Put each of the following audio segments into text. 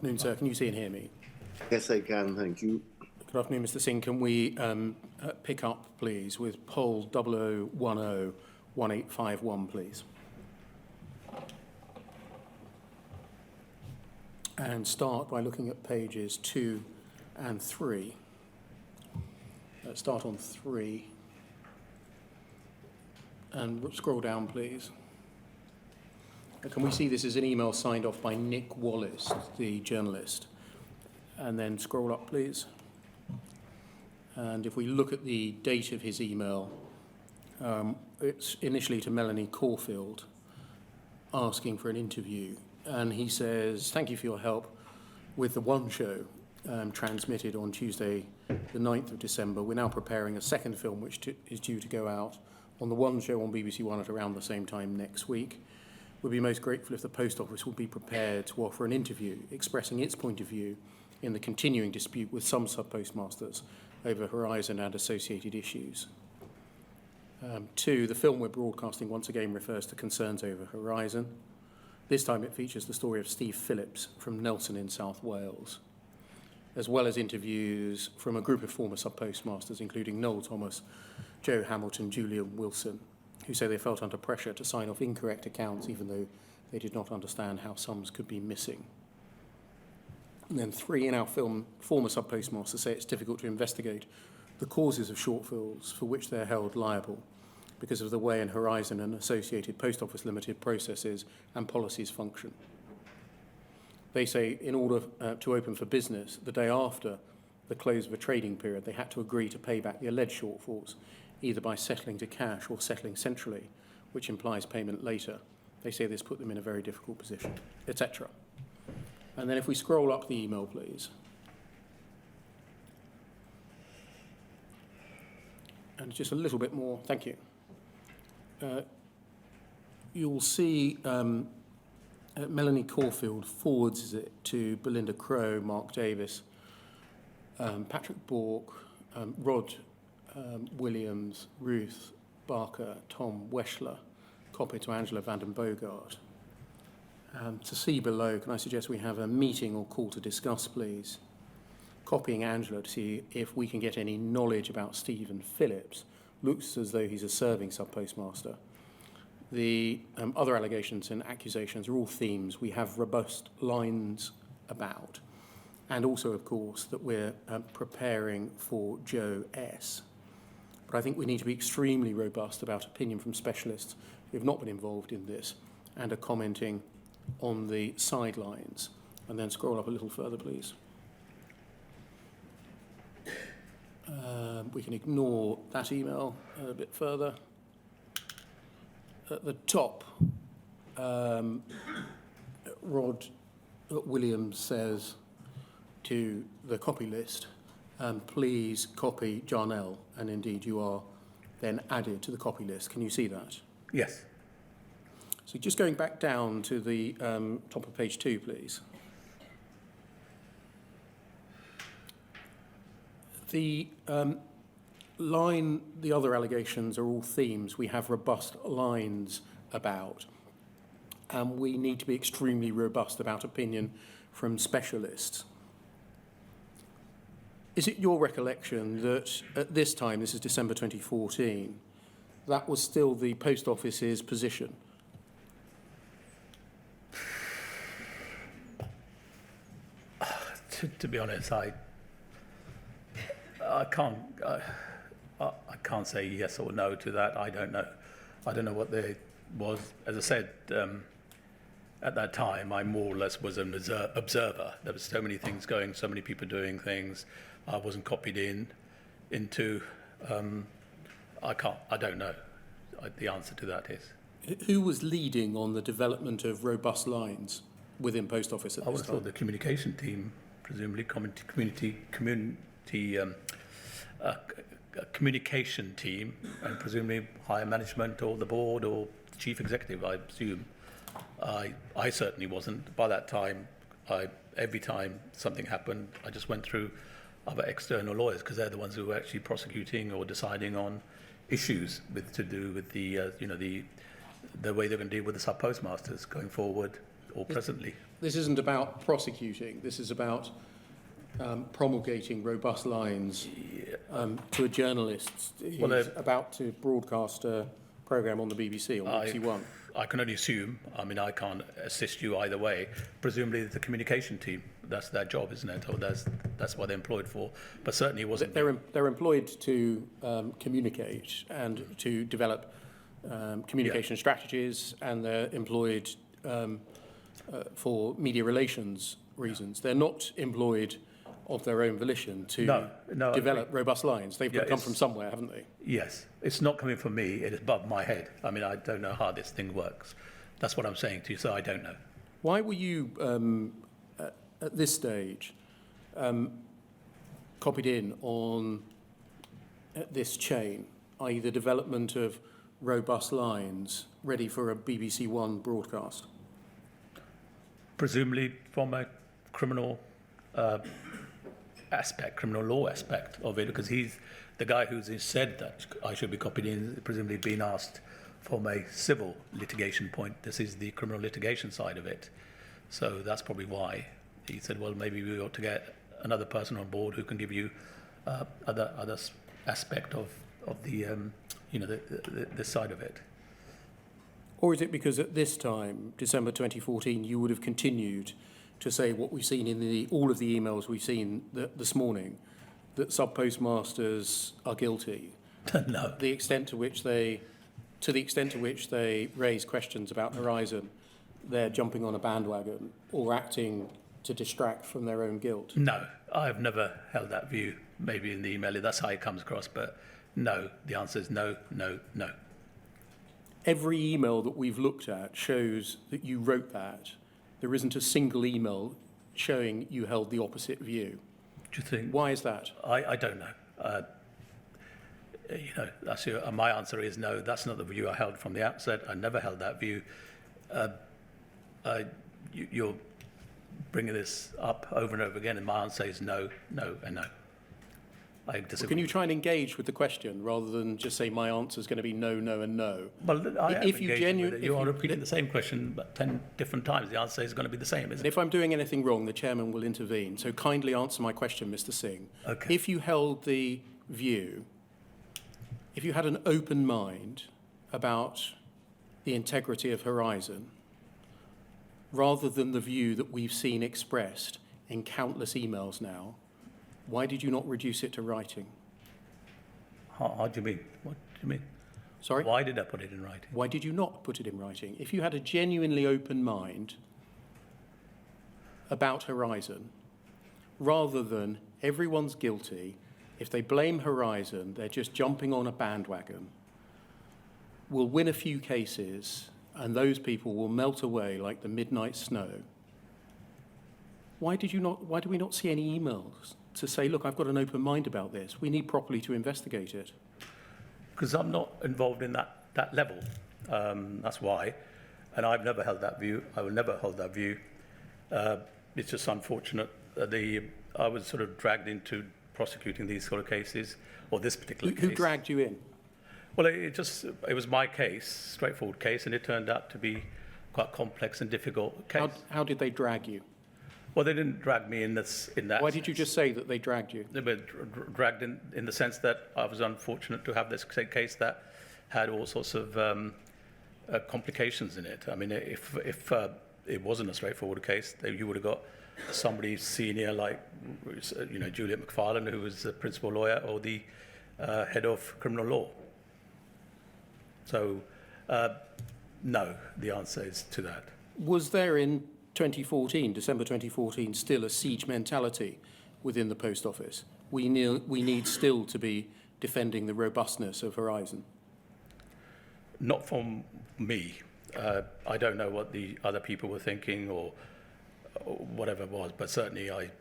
afternoon, sir. Can you see and hear me? Yes, I can. Thank you. Good afternoon, Mr. Singh. Can we pick up, please, with poll 00101851, please? And start by looking at pages 2 and 3. Let's start on 3. And scroll down, please. Can we see this as an email signed off by Nick Wallace, the journalist? And then scroll up, please. And if we look at the date of his email, it's initially to Melanie Caulfield, asking for an interview. And he says, thank you for your help with the One Show, transmitted on Tuesday, the 9th of December. We're now preparing a second film, which is due to go out on the One Show on BBC One at around the same time next week. We'd be most grateful if the Post Office would be prepared to offer an interview expressing its point of view in the continuing dispute with some sub-postmasters over Horizon and associated issues. 2, the film we're broadcasting once again refers to concerns over Horizon. This time it features the story of Steve Phillips from Nelson in South Wales, as well as interviews from a group of former sub-postmasters, including Noel Thomas, Joe Hamilton, Julian Wilson, who say they felt under pressure to sign off incorrect accounts even though they did not understand how sums could be missing. And then 3, in our film, former sub-postmasters say it's difficult to investigate the causes of shortfalls for which they're held liable because of the way in Horizon and associated Post Office Limited processes and policies function. They say in order to open for business the day after the close of a trading period, they had to agree to pay back the alleged shortfalls, either by settling to cash or settling centrally, which implies payment later. They say this put them in a very difficult position, etc. And then if we scroll up the email, please. And just a little bit more, thank you. You'll see Melanie Caulfield forwards it to Belinda Crowe, Mark Davis, Patrick Bork, Rod Williams, Ruth Barker, Tom Weschler, copy to Angela Vanden Bogart. To see below, can I suggest we have a meeting or call to discuss, please? Copying Angela to see if we can get any knowledge about Stephen Phillips. Looks as though he's a serving sub-postmaster. The other allegations and accusations are all themes we have robust lines about. And also, of course, that we're preparing for Joe S. But I think we need to be extremely robust about opinion from specialists who have not been involved in this and are commenting on the sidelines. And then scroll up a little further, please. We can ignore that email a bit further. At the top, Rod Williams says to the copy list, please copy Jarnail, and indeed you are then added to the copy list. Can you see that? Yes. So just going back down to the top of page 2, please. The line, the other allegations are all themes we have robust lines about. And we need to be extremely robust about opinion from specialists. Is it your recollection that at this time, this is December 2014, that was still the Post Office's position? To be honest, I can't say yes or no to that. I don't know. I don't know what there was. As I said, at that time, I more or less was an observer. There were so many things going, so many people doing things. I wasn't copied into. I don't know. The answer to that is. Who was leading on the development of robust lines within Post Office at this time? I would have thought the communication team, presumably communication team, and presumably higher management or the board or the chief executive, I assume. I certainly wasn't. By that time, every time something happened, I just went through other external lawyers because they're the ones who were actually prosecuting or deciding on issues to do with the way they're going to deal with the sub-postmasters going forward, or presently. This isn't about prosecuting. This is about promulgating robust lines to a journalist who's about to broadcast a programme on the BBC, on BBC One. I can only assume. I mean, I can't assist you either way. Presumably, the communication team, that's their job, isn't it? Or that's what they're employed for. But certainly it wasn't. They're employed to communicate and to develop communication strategies, and they're employed for media relations reasons. They're not employed of their own volition to develop robust lines. They've got to come from somewhere, haven't they? Yes. It's not coming from me. It is above my head. I mean, I don't know how this thing works. That's what I'm saying to you, so I don't know. Why were you, at this stage, copied in on this chain, i.e. the development of robust lines ready for a BBC One broadcast? Presumably from a criminal criminal law aspect of it, because he's the guy who's said that I should be copied in, presumably being asked from a civil litigation point. This is the criminal litigation side of it. So that's probably why he said, well, maybe we ought to get another person on board who can give you other aspect of the, the side of it. Or is it because at this time, December 2014, you would have continued to say what we've seen in all of the emails we've seen this morning, that sub-postmasters are guilty? No. To the extent to which they raise questions about Horizon, they're jumping on a bandwagon or acting to distract from their own guilt? No, I've never held that view. Maybe in the email, that's how it comes across, but no, the answer is no, no, no. Every email that we've looked at shows that you wrote that. There isn't a single email showing you held the opposite view. Do you think? Why is that? I don't know. That's my answer is no. That's not the view I held from the outset. I never held that view. You're bringing this up over and over again, and my answer is no, no, and no. I disagree. Well, can you try and engage with the question rather than just say my answer is going to be no, no, and no? Well, I am engaging with it. You are repeating the same question but 10 different times. The answer is going to be the same, isn't it? If I'm doing anything wrong, the chairman will intervene. So kindly answer my question, Mr. Singh. Okay. If you held the view, if you had an open mind about the integrity of Horizon, rather than the view that we've seen expressed in countless emails now, why did you not reduce it to writing? How do you mean? What do you mean? Sorry? Why did I put it in writing? Why did you not put it in writing? If you had a genuinely open mind about Horizon, rather than everyone's guilty, if they blame Horizon, they're just jumping on a bandwagon, we'll win a few cases and those people will melt away like the midnight snow. Why do we not see any emails to say, look, I've got an open mind about this. We need properly to investigate it? Because I'm not involved in that level. That's why. And I've never held that view. I will never hold that view. It's just unfortunate that I was sort of dragged into prosecuting these sort of cases, or this particular case. Who dragged you in? Well, it was my case, straightforward case, and it turned out to be quite complex and difficult case. How did they drag you? Well, they didn't drag me in that Why did you just say that they dragged you? They were dragged in the sense that I was unfortunate to have this case that had all sorts of complications in it. I mean, if it wasn't a straightforward case, you would have got somebody senior like, Juliet McFarlane, who was the principal lawyer, or the head of criminal law. So, no, the answer is to that. Was there in 2014, December 2014, still a siege mentality within the Post Office? We need still to be defending the robustness of Horizon. Not from me. I don't know what the other people were thinking or whatever it was, but certainly I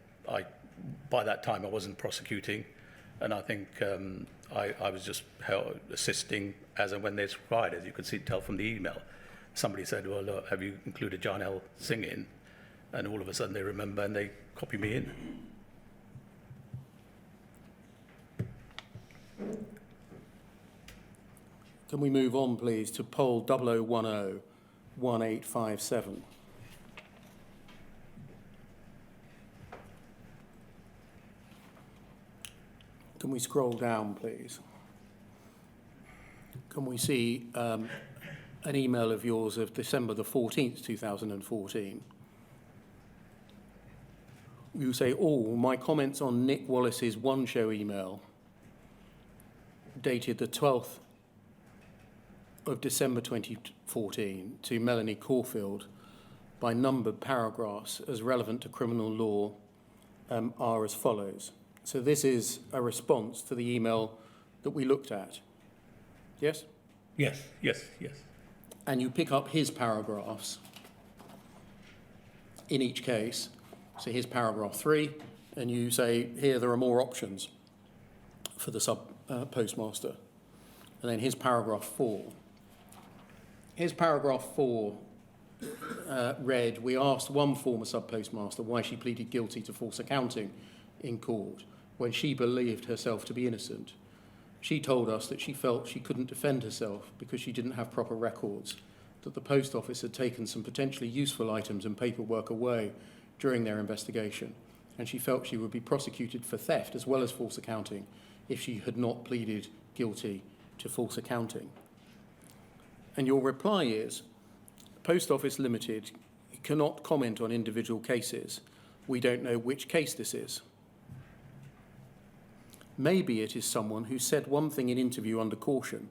by that time I wasn't prosecuting, and I think I was just assisting as and when they're required, as you could tell from the email. Somebody said, well, look, have you included Jarnail Singh in? And all of a sudden they remember and they copy me in. Can we move on, please, to poll 0010-1857? Can we scroll down, please? Can we see an email of yours of December the 14th, 2014? You say, my comments on Nick Wallace's one-show email dated the 12th of December 2014 to Melanie Caulfield by numbered paragraphs as relevant to criminal law are as follows. So this is a response to the email that we looked at. Yes? Yes. And you pick up his paragraphs in each case. So here's paragraph 3, and you say, here there are more options for the sub-postmaster. And then here's paragraph 4. Here's paragraph 4 read, we asked one former sub-postmaster why she pleaded guilty to false accounting in court when she believed herself to be innocent. She told us that she felt she couldn't defend herself because she didn't have proper records, that the post office had taken some potentially useful items and paperwork away during their investigation, and she felt she would be prosecuted for theft as well as false accounting if she had not pleaded guilty to false accounting. And your reply is, Post Office Limited cannot comment on individual cases. We don't know which case this is. Maybe it is someone who said one thing in interview under caution,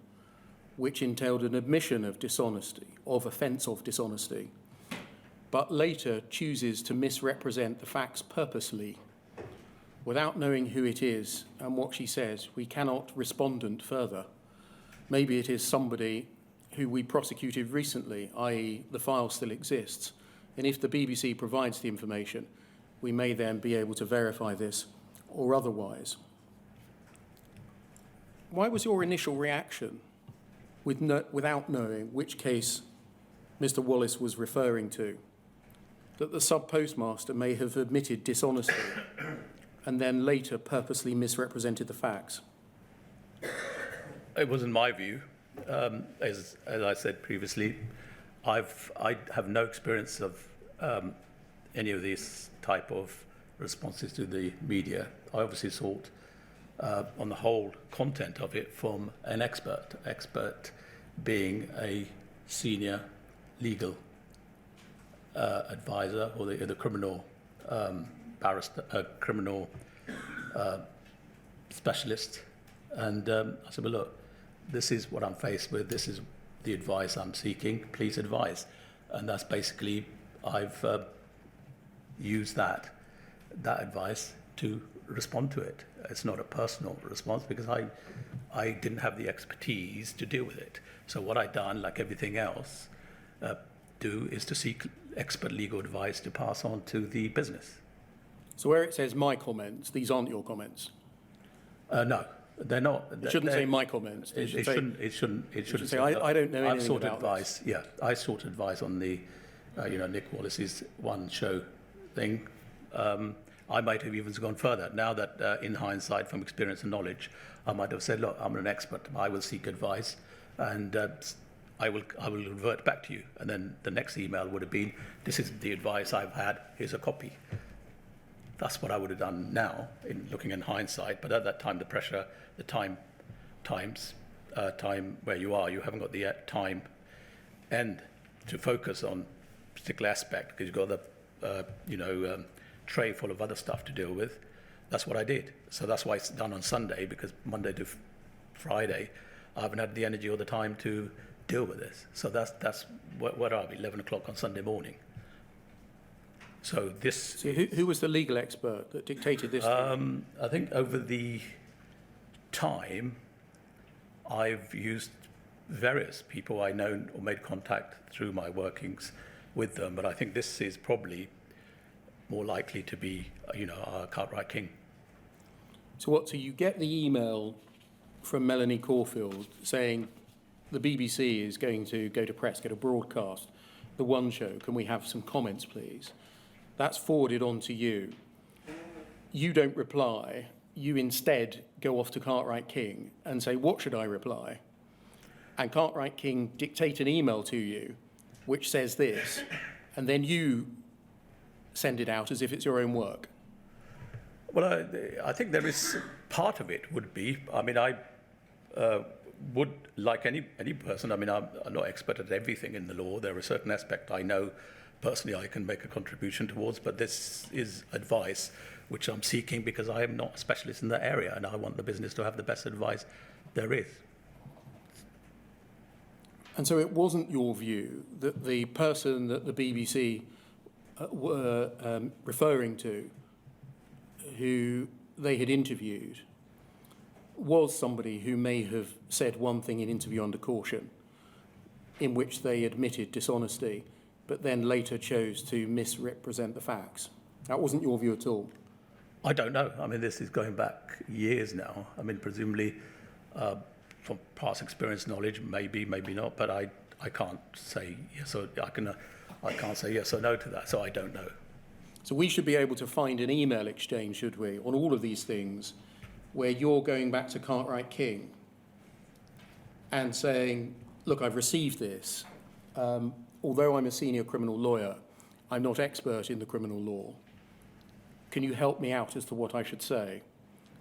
which entailed an admission of dishonesty, of offence of dishonesty, but later chooses to misrepresent the facts purposely. Without knowing who it is and what she says, we cannot respondent further. Maybe it is somebody who we prosecuted recently, i.e. the file still exists, and if the BBC provides the information, we may then be able to verify this or otherwise. Why was your initial reaction without knowing which case Mr. Wallace was referring to, that the sub-postmaster may have admitted dishonesty and then later purposely misrepresented the facts? It wasn't my view. As I said previously, I have no experience of any of these type of responses to the media. I obviously sought on the whole content of it from an expert being a senior legal advisor or the criminal barrister, criminal specialist. And I said, well, look, this is what I'm faced with. This is the advice I'm seeking. Please advise. And that's basically, I've used that advice to respond to it. It's not a personal response because I didn't have the expertise to deal with it. So what I've done, like everything else, do is to seek expert legal advice to pass on to the business. So where it says my comments, these aren't your comments? No, they're not. It shouldn't say my comments. It shouldn't say I don't know anything about advice. this. Yeah, I sought advice on the, Nick Wallace's one show thing. I might have even gone further. Now that, in hindsight, from experience and knowledge, I might have said, look, I'm an expert. I will seek advice, and I will revert back to you. And then the next email would have been, this is the advice I've had. Here's a copy. That's what I would have done now, in looking in hindsight. But at that time, the pressure, the time where you are, you haven't got the time and to focus on a particular aspect because you've got the, tray full of other stuff to deal with. That's what I did. So that's why it's done on Sunday, because Monday to Friday, I haven't had the energy or the time to deal with this. So that's what are we, 11 o'clock on Sunday morning. So this... So who was the legal expert that dictated this? I think over the time, I've used various people I know or made contact through my workings with them, but I think this is probably more likely to be, Cartwright King. So you get the email from Melanie Caulfield saying the BBC is going to go to press, go to broadcast the one show. Can we have some comments, please? That's forwarded on to you. You don't reply. You instead go off to Cartwright King and say, what should I reply? And Cartwright King dictate an email to you which says this, and then you send it out as if it's your own work. Well, I think there is part of it would be. I mean, I would, like any person. I mean, I'm not expert at everything in the law. There are a certain aspect I know personally I can make a contribution towards, but this is advice which I'm seeking because I am not a specialist in that area, and I want the business to have the best advice there is. And so it wasn't your view that the person that the BBC were referring to, who they had interviewed, was somebody who may have said one thing in interview under caution, in which they admitted dishonesty, but then later chose to misrepresent the facts. That wasn't your view at all. I don't know. I mean, this is going back years now. I mean, presumably from past experience, knowledge, maybe not, but I can't say yes or I can't say yes or no to that, so I don't know. So we should be able to find an email exchange, should we, on all of these things, where you're going back to Cartwright King and saying, look, I've received this. Although I'm a senior criminal lawyer, I'm not expert in the criminal law. Can you help me out as to what I should say?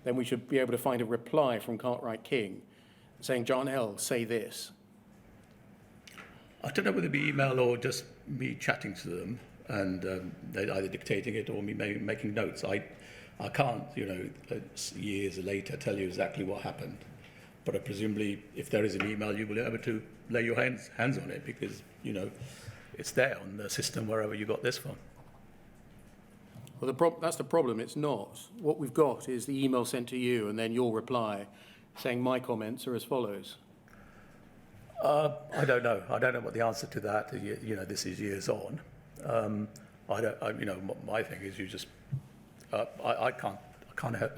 Then we should be able to find a reply from Cartwright King saying, Jarnail, say this. I don't know whether it be email or just me chatting to them and they're either dictating it or me making notes. I can't, years later tell you exactly what happened. But presumably, if there is an email, you will be able to lay your hands on it because, it's there on the system wherever you got this from. Well, that's the problem. It's not. What we've got is the email sent to you and then your reply saying my comments are as follows. I don't know. I don't know what the answer to that. This is years on. My thing is you just. I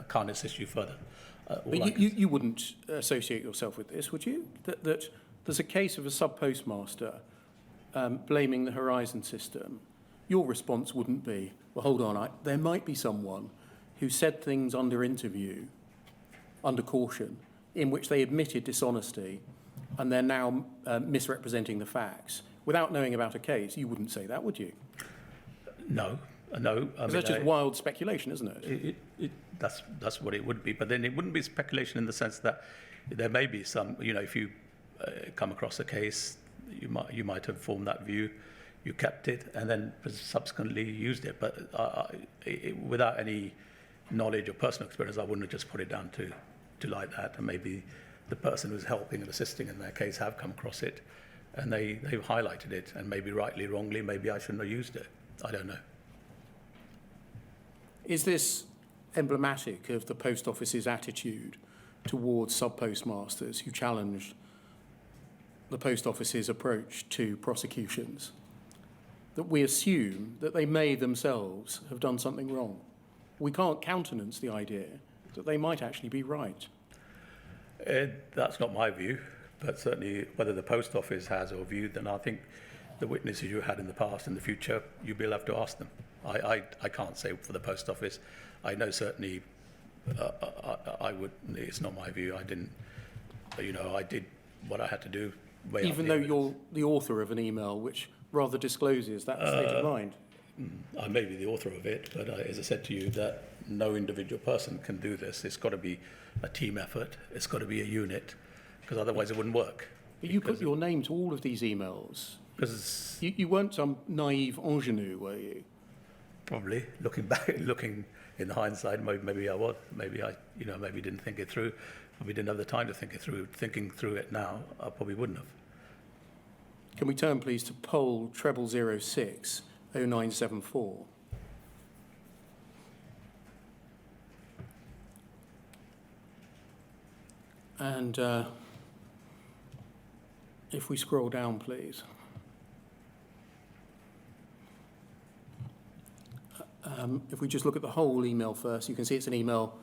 can't assist you further. But you wouldn't associate yourself with this, would you? That there's a case of a sub-postmaster blaming the Horizon system. Your response wouldn't be, well, hold on, there might be someone who said things under interview, under caution, in which they admitted dishonesty, and they're now misrepresenting the facts. Without knowing about a case, you wouldn't say that, would you? No. That's just wild speculation, isn't it? That's what it would be. But then it wouldn't be speculation in the sense that there may be some, if you come across a case, you might have formed that view, you kept it, and then subsequently used it. But without any knowledge or personal experience, I wouldn't have just put it down to like that. And maybe the person who's helping and assisting in their case have come across it, and they've highlighted it, and maybe rightly, wrongly, maybe I shouldn't have used it. I don't know. Is this emblematic of the Post Office's attitude towards sub-postmasters who challenged the Post Office's approach to prosecutions? That we assume that they may themselves have done something wrong. We can't countenance the idea that they might actually be right. That's not my view, but certainly whether the Post Office has or viewed, then I think the witnesses you had in the past and the future, you'll be able to ask them. I can't say for the Post Office. I know certainly I would. It's not my view. I didn't. I did what I had to do. Even though you're the author of an email which rather discloses that state of mind. I may be the author of it, but as I said to you, that no individual person can do this. It's got to be a team effort. It's got to be a unit, because otherwise it wouldn't work. But you put your name to all of these emails. Because you weren't some naive ingenue, were you? Probably looking in hindsight, maybe I was. Maybe I, maybe didn't think it through. Probably didn't have the time to think it through. Thinking through it now, I probably wouldn't have. Can we turn, please, to poll 0006 0974? And if we scroll down, please. If we just look at the whole email first, you can see it's an email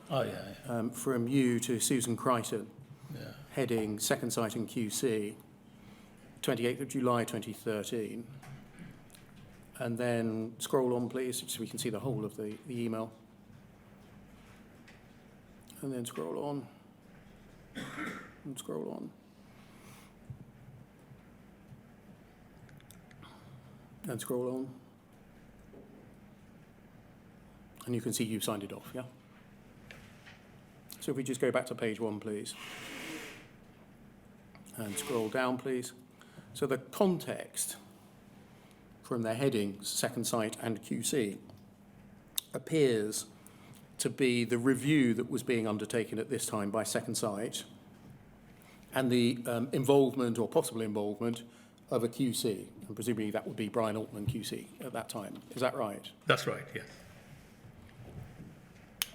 from you to Susan Crichton, heading Second Sighting QC, 28th of July 2013. And then scroll on, please, so we can see the whole of the email. And then scroll on. And scroll on. And scroll on. And you can see you've signed it off, yeah? So if we just go back to page 1, please. And scroll down, please. So the context from their headings, second sight and QC, appears to be the review that was being undertaken at this time by second sight and the involvement or possible involvement of a QC. And presumably that would be Brian Altman QC at that time. Is that right? That's right, yes.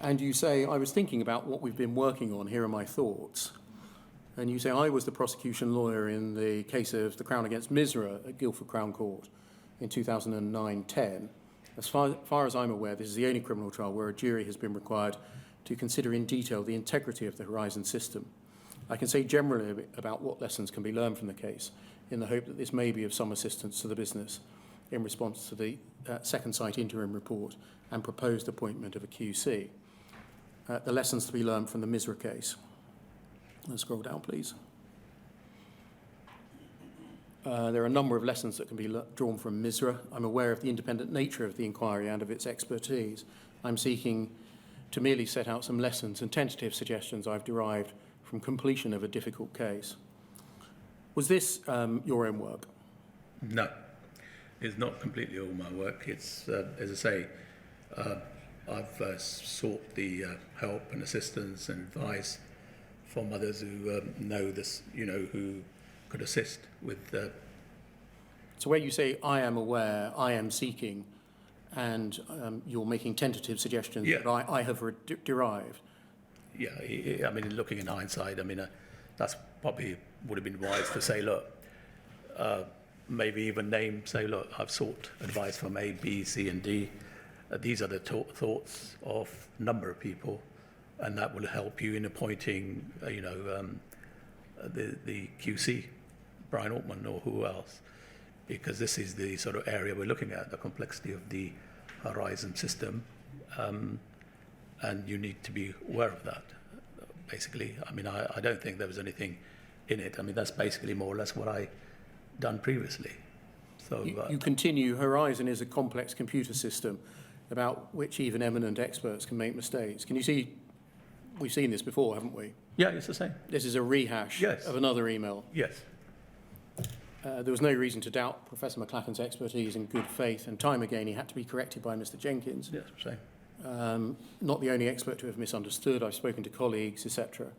And you say, I was thinking about what we've been working on, here are my thoughts. And you say, I was the prosecution lawyer in the case of the Crown against Misra at Guildford Crown Court in 2009-10. As far as I'm aware, this is the only criminal trial where a jury has been required to consider in detail the integrity of the Horizon system. I can say generally about what lessons can be learned from the case in the hope that this may be of some assistance to the business in response to the second sight interim report and proposed appointment of a QC. The lessons to be learned from the Misra case. Let's scroll down, please. There are a number of lessons that can be drawn from Misra. I'm aware of the independent nature of the inquiry and of its expertise. I'm seeking to merely set out some lessons and tentative suggestions I've derived from completion of a difficult case. Was this your own work? No, it's not completely all my work. It's, as I say, I've sought the help and assistance and advice from others who know this, who could assist with. So where you say, I am aware, I am seeking, and you're making tentative suggestions that I have derived. Yeah, I mean, looking in hindsight, I mean, that's probably would have been wise to say, look, maybe even say, look, I've sought advice from A, B, C, and D. These are the thoughts of a number of people, and that will help you in appointing, the QC, Brian Altman or who else, because this is the sort of area we're looking at, the complexity of the Horizon system, and you need to be aware of that, basically. I mean, I don't think there was anything in it. I mean, that's basically more or less what I done previously. So you continue, Horizon is a complex computer system about which even eminent experts can make mistakes. Can you see, we've seen this before, haven't we? yeah, it's the same. This is a rehash Yes. of another email. Yes. There was no reason to doubt Professor McLachen's expertise in good faith, and time again he had to be corrected by Mr. Jenkins. Yes, same. Not the only expert to have misunderstood. I've spoken to colleagues, etc.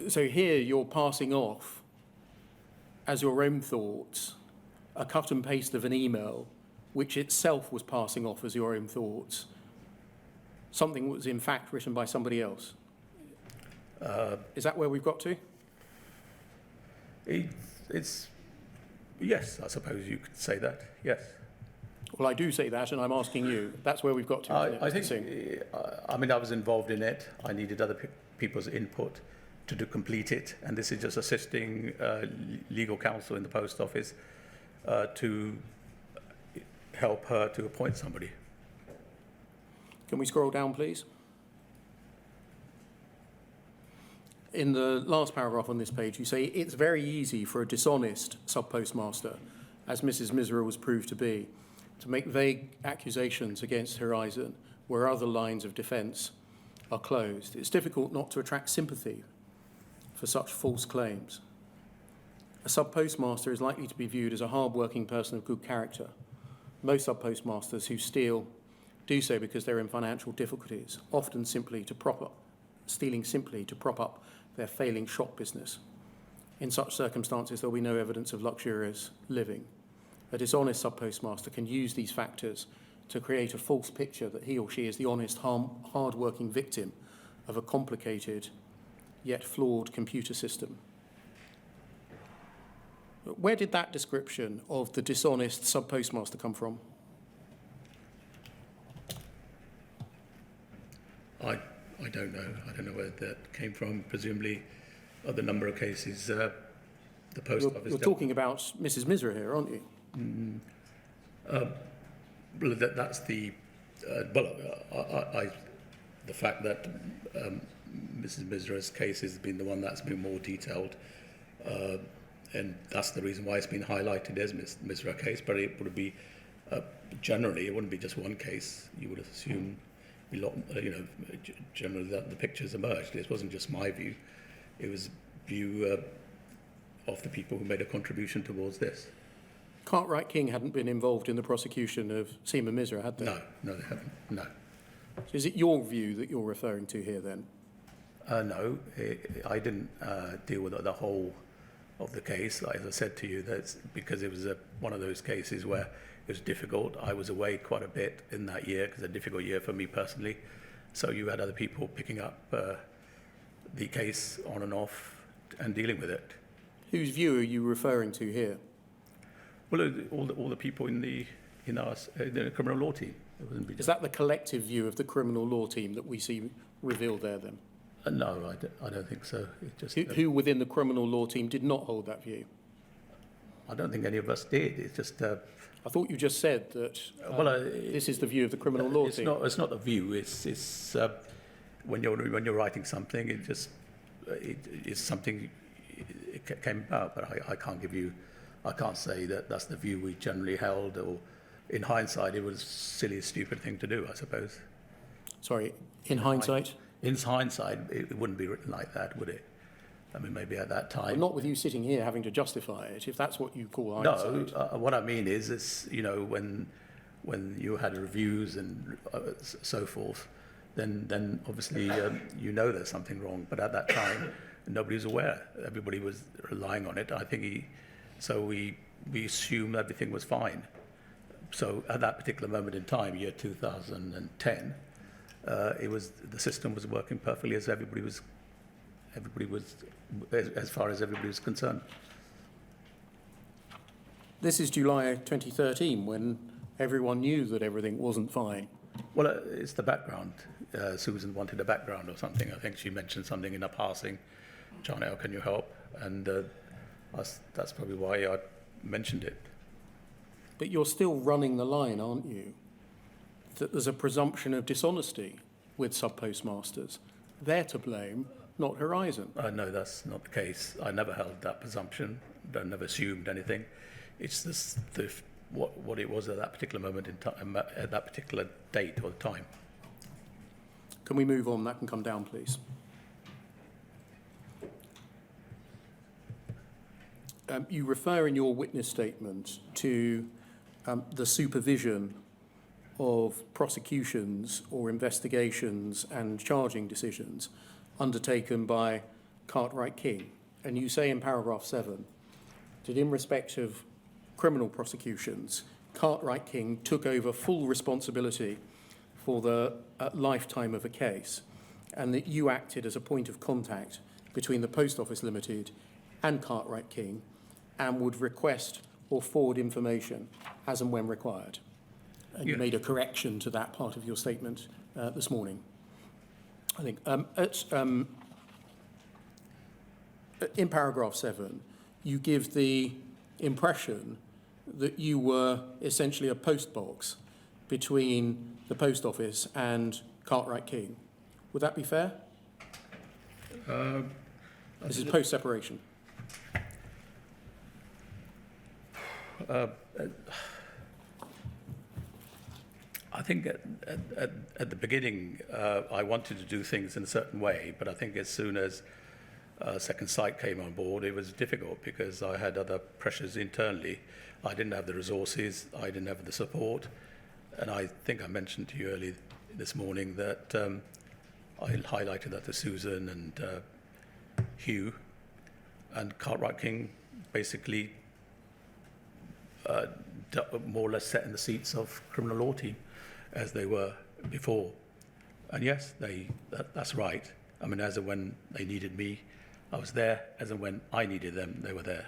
So here you're passing off as your own thoughts a cut and paste of an email which itself was passing off as your own thoughts, something that was in fact written by somebody else. Is that where we've got to? It's yes, I suppose you could say that, yes. Well, I do say that, and I'm asking you. That's where we've got to. I Mr. think, Singh. I mean, I was involved in it. I needed other people's input to complete it, and this is just assisting legal counsel in the post office to help her to appoint somebody. Can we scroll down, please? In the last paragraph on this page, you say, it's very easy for a dishonest sub-postmaster, as Mrs. Misra was proved to be, to make vague accusations against Horizon where other lines of defence are closed. It's difficult not to attract sympathy for such false claims. A sub-postmaster is likely to be viewed as a hard-working person of good character. Most sub-postmasters who steal do so because they're in financial difficulties, often stealing simply to prop up their failing shop business. In such circumstances, there will be no evidence of luxurious living. A dishonest sub-postmaster can use these factors to create a false picture that he or she is the honest, hard-working victim of a complicated yet flawed computer system. Where did that description of the dishonest sub-postmaster come from? I don't know. I don't know where that came from. Presumably, the number of cases the post office. You're talking about Mrs. Misra here, aren't you? Well, that's the the fact that Mrs. Misra's case has been the one that's been more detailed, and that's the reason why it's been highlighted as Misra case. But it would be generally, it wouldn't be just one case. You would assume generally the pictures emerged. It wasn't just my view; it was view of the people who made a contribution towards this. Cartwright King hadn't been involved in the prosecution of Singh and Misra, had they? No, they haven't. No. So is it your view that you're referring to here then? No, I didn't deal with the whole of the case. As I said to you, that's because it was one of those cases where it was difficult. I was away quite a bit in that year because it was a difficult year for me personally. So you had other people picking up the case on and off and dealing with it. Whose view are you referring to here? Well, all the people in the criminal law team. It wasn't Is that the collective view of the criminal law team that we see revealed there then? No, I don't think so. It just, Who within the criminal law team did not hold that view? I don't think any of us did. It's just. I thought you just said that this is the view of the criminal law team. It's not a view. It's when you're writing something, it's something. It came about, but I can't give you. I can't say that that's the view we generally held, or in hindsight, it was a silly, stupid thing to do, I suppose. Sorry, in hindsight? In hindsight, it wouldn't be written like that, would it? I mean, maybe at that time. Well, not with you sitting here having to justify it, if that's what you call hindsight. No, what I mean is, when you had reviews and so forth, then obviously there's something wrong. But at that time, nobody was aware. Everybody was relying on it. I think so we assumed everything was fine. So at that particular moment in time, year 2010, the system was working perfectly as everybody was, as far as everybody was concerned. This is July 2013, when everyone knew that everything wasn't fine. Well, it's the background. Susan wanted a background or something. I think she mentioned something in a passing. Jarnail, can you help? And that's probably why I mentioned it. But you're still running the line, aren't you? That there's a presumption of dishonesty with sub-postmasters. They're to blame, not Horizon. No, that's not the case. I never held that presumption. I never assumed anything. It's what it was at that particular moment in time, at that particular date or time. Can we move on? That can come down, please. You refer in your witness statement to the supervision of prosecutions or investigations and charging decisions undertaken by Cartwright King. And you say in paragraph 7 that in respect of criminal prosecutions, Cartwright King took over full responsibility for the lifetime of a case, and that you acted as a point of contact between the Post Office Limited and Cartwright King, and would request or forward information as and when required. And you made a correction to that part of your statement this morning. I think in paragraph 7, you give the impression that you were essentially a post box between the post office and Cartwright King. Would that be fair? This is post-separation. I think at the beginning, I wanted to do things in a certain way, but I think as soon as Second Sight came on board, it was difficult because I had other pressures internally. I didn't have the resources, I didn't have the support, and I think I mentioned to you earlier this morning that I highlighted that to Susan and Hugh, and Cartwright King basically more or less sat in the seats of criminal law team as they were before. And yes, that's right. I mean, as and when they needed me, I was there. As and when I needed them, they were there.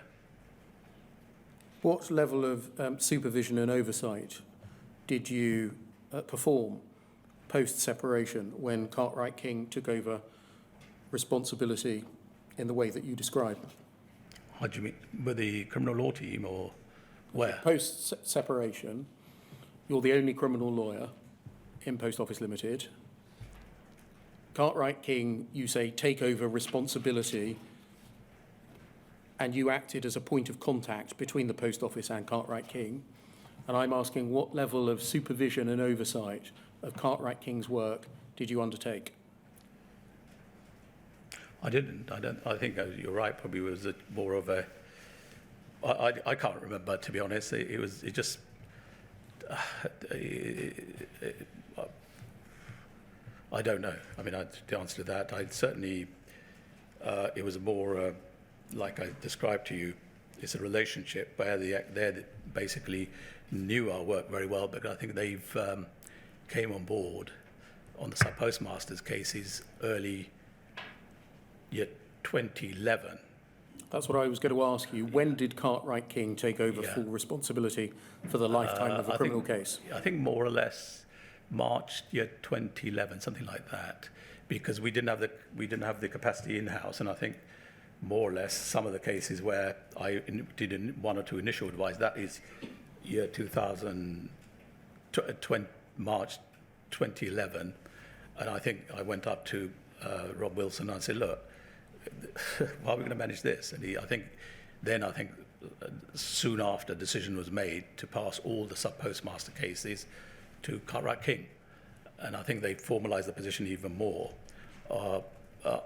What level of supervision and oversight did you perform post-separation when Cartwright King took over responsibility in the way that you describe? How do you mean? With the criminal law team or where? Post-separation, you're the only criminal lawyer in Post Office Limited. Cartwright King, you say, take over responsibility, and you acted as a point of contact between the Post Office and Cartwright King. And I'm asking what level of supervision and oversight of Cartwright King's work did you undertake? I didn't. I think you're right. Probably was more of a. I can't remember, to be honest. It just. I don't know. I mean, the answer to that, I certainly. It was more like I described to you. It's a relationship where they basically knew our work very well, but I think they've came on board on the sub-postmasters cases early year 2011. That's what I was going to ask you. When did Cartwright King take over full responsibility for the lifetime of a criminal case? I think more or less March year 2011, something like that, because we didn't have the capacity in-house, and I think more or less some of the cases where I did one or two initial advice, that is year 2020, March 2011, and I think I went up to Rob Wilson and I said, look, how are we going to manage this? And I think soon after, a decision was made to pass all the sub-postmaster cases to Cartwright King, and I think they formalised the position even more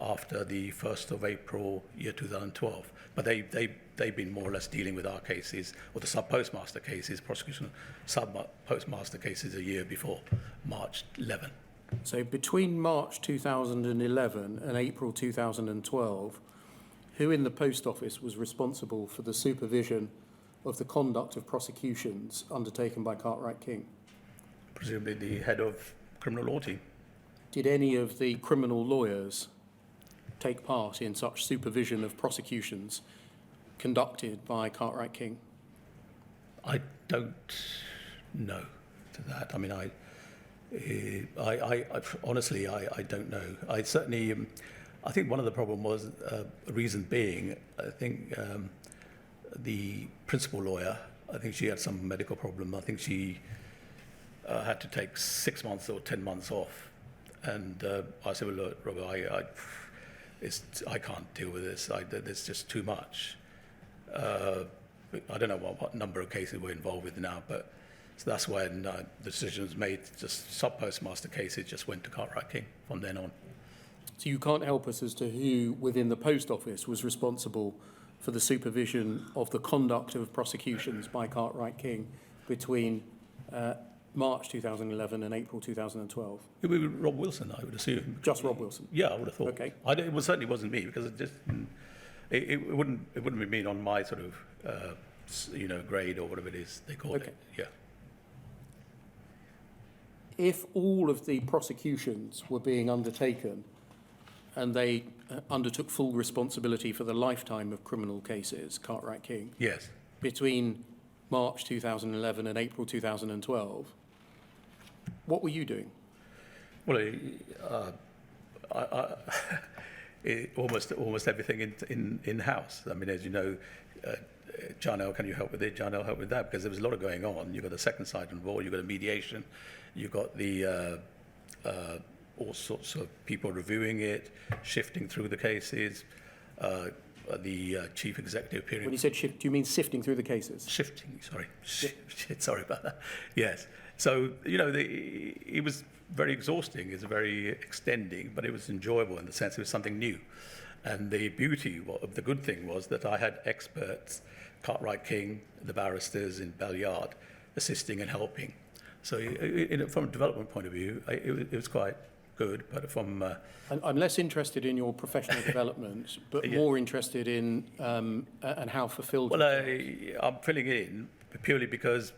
after the 1st of April, year 2012. But they've been more or less dealing with our cases, or the sub-postmaster cases, prosecution sub-postmaster cases a year before, March 11. So between March 2011 and April 2012, who in the post office was responsible for the supervision of the conduct of prosecutions undertaken by Cartwright King? Presumably the head of criminal law team. Did any of the criminal lawyers take part in such supervision of prosecutions conducted by Cartwright King? I don't know to that. I mean, I honestly, I don't know. I certainly, I think one of the problem was, reason being, I think the principal lawyer, I think she had some medical problem. I think she had to take 6 months or 10 months off. And I said, well, look, Robert, I can't deal with this. There's just too much. I don't know what number of cases we're involved with now, but so that's when the decision was made. Just sub-postmaster cases just went to Cartwright King from then on. So you can't help us as to who within the post office was responsible for the supervision of the conduct of prosecutions by Cartwright King between March 2011 and April 2012? It would be Rob Wilson, I would assume. Just Rob Wilson? Yeah, I would have thought. Okay. It certainly wasn't me, because it wouldn't be me on my sort of grade or whatever it is they call it. Yeah. If all of the prosecutions were being undertaken and they undertook full responsibility for the lifetime of criminal cases, Cartwright King, Yes. between March 2011 and April 2012, what were you doing? Well, almost everything in-house. I mean, as you know, Jarnail, can you help with it? Jarnail, help with that, because there was a lot of going on. You've got the second side involved, you've got a mediation, you've got the all sorts of people reviewing it, shifting through the cases, the chief executive period. When you said shift, do you mean sifting through the cases? Shifting, sorry. Shit, sorry about that. Yes. So, it was very exhausting. It's very extending, but it was enjoyable in the sense it was something new. And the beauty of the good thing was that I had experts, Cartwright King, the barristers in Balliard, assisting and helping. So from a development point of view, it was quite good, but from... I'm less interested in your professional development, but more interested in and how fulfilled... Well, I'm filling it in purely because,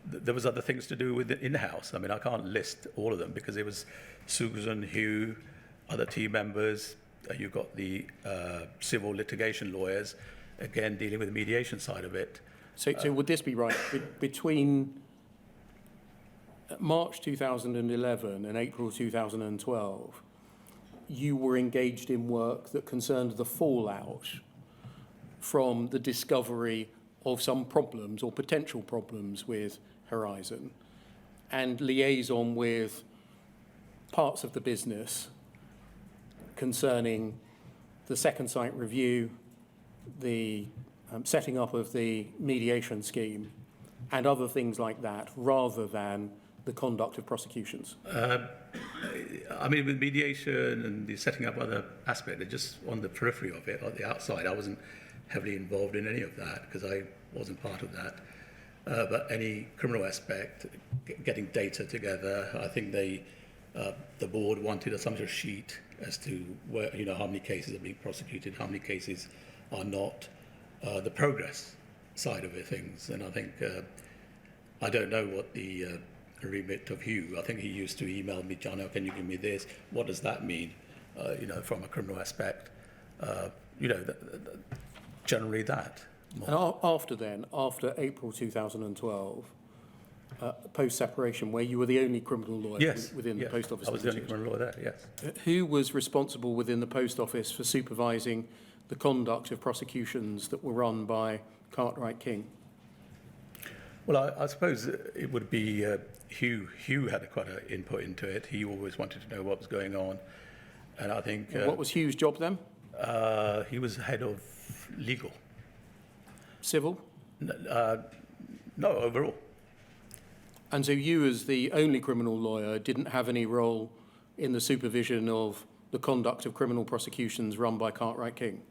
there was other things to do with the in-house. I mean, I can't list all of them because it was Susan, Hugh, other team members. You've got the civil litigation lawyers, again, dealing with the mediation side of it. So would this be right? Between March 2011 and April 2012, you were engaged in work that concerned the fallout from the discovery of some problems or potential problems with Horizon and liaison with parts of the business concerning the second site review, the setting up of the mediation scheme and other things like that, rather than the conduct of prosecutions? I mean, with mediation and the setting up other aspect, they're just on the periphery of it, on the outside. I wasn't heavily involved in any of that because I wasn't part of that. But any criminal aspect, getting data together, I think the board wanted some sort of sheet as to where, how many cases are being prosecuted, how many cases are not, the progress side of it, things. And I think, I don't know what the remit of Hugh. I think he used to email me, Jarnail, can you give me this? What does that mean, from a criminal aspect? Generally that. And after April 2012, post-separation, where you were the only criminal lawyer Yes, within the post office. I was the only criminal lawyer there, yes. Who was responsible within the post office for supervising the conduct of prosecutions that were run by Cartwright King? Well, I suppose it would be Hugh. Hugh had quite an input into it. He always wanted to know what was going on. And I think... what was Hugh's job then? He was head of legal. Civil? No, overall. And so you, as the only criminal lawyer, didn't have any role in the supervision of the conduct of criminal prosecutions run by Cartwright King?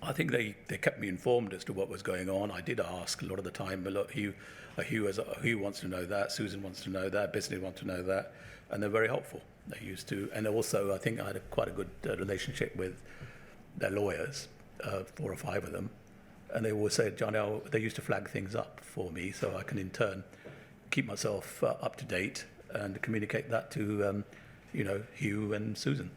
I think they kept me informed as to what was going on. I did ask a lot of the time, but look, Hugh wants to know that, Susan wants to know that, business wants to know that, and they're very helpful. They used to, and also I think I had quite a good relationship with their lawyers, 4 or 5 of them, and they always said, Jarnail, they used to flag things up for me so I can in turn keep myself up to date and communicate that to, Hugh and Susan.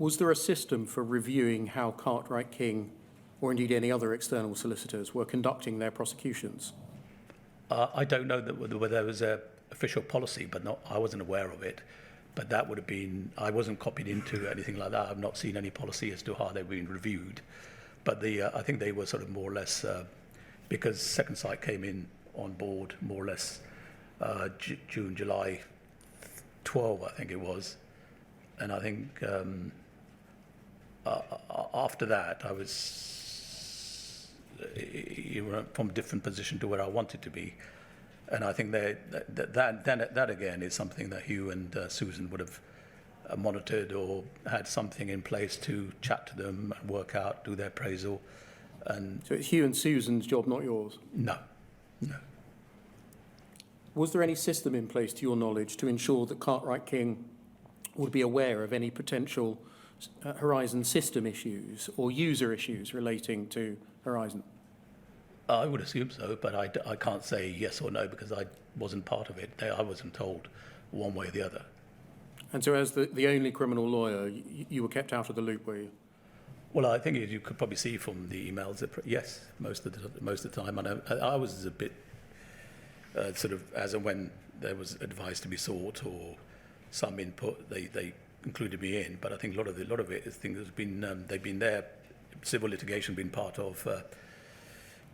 Was there a system for reviewing how Cartwright King, or indeed any other external solicitors, were conducting their prosecutions? I don't know whether there was an official policy, but I wasn't aware of it. But that would have been, I wasn't copied into anything like that. I've not seen any policy as to how they've been reviewed. But I think they were sort of more or less, because Second Sight came in on board more or less June, July 12, I think it was. And I think after that, I was from a different position to where I wanted to be. And I think that again is something that Hugh and Susan would have monitored or had something in place to chat to them and work out, do their appraisal. And So it's Hugh and Susan's job, not yours? no. Was there any system in place, to your knowledge, to ensure that Cartwright King would be aware of any potential Horizon system issues or user issues relating to Horizon? I would assume so, but I can't say yes or no because I wasn't part of it. I wasn't told one way or the other. And so as the only criminal lawyer, you were kept out of the loop, were you? Well, I think as you could probably see from the emails that yes, most of the time. I was a bit sort of as and when there was advice to be sought or some input, they included me in. But I think a lot of it is things that's been they've been there. Civil litigation been part of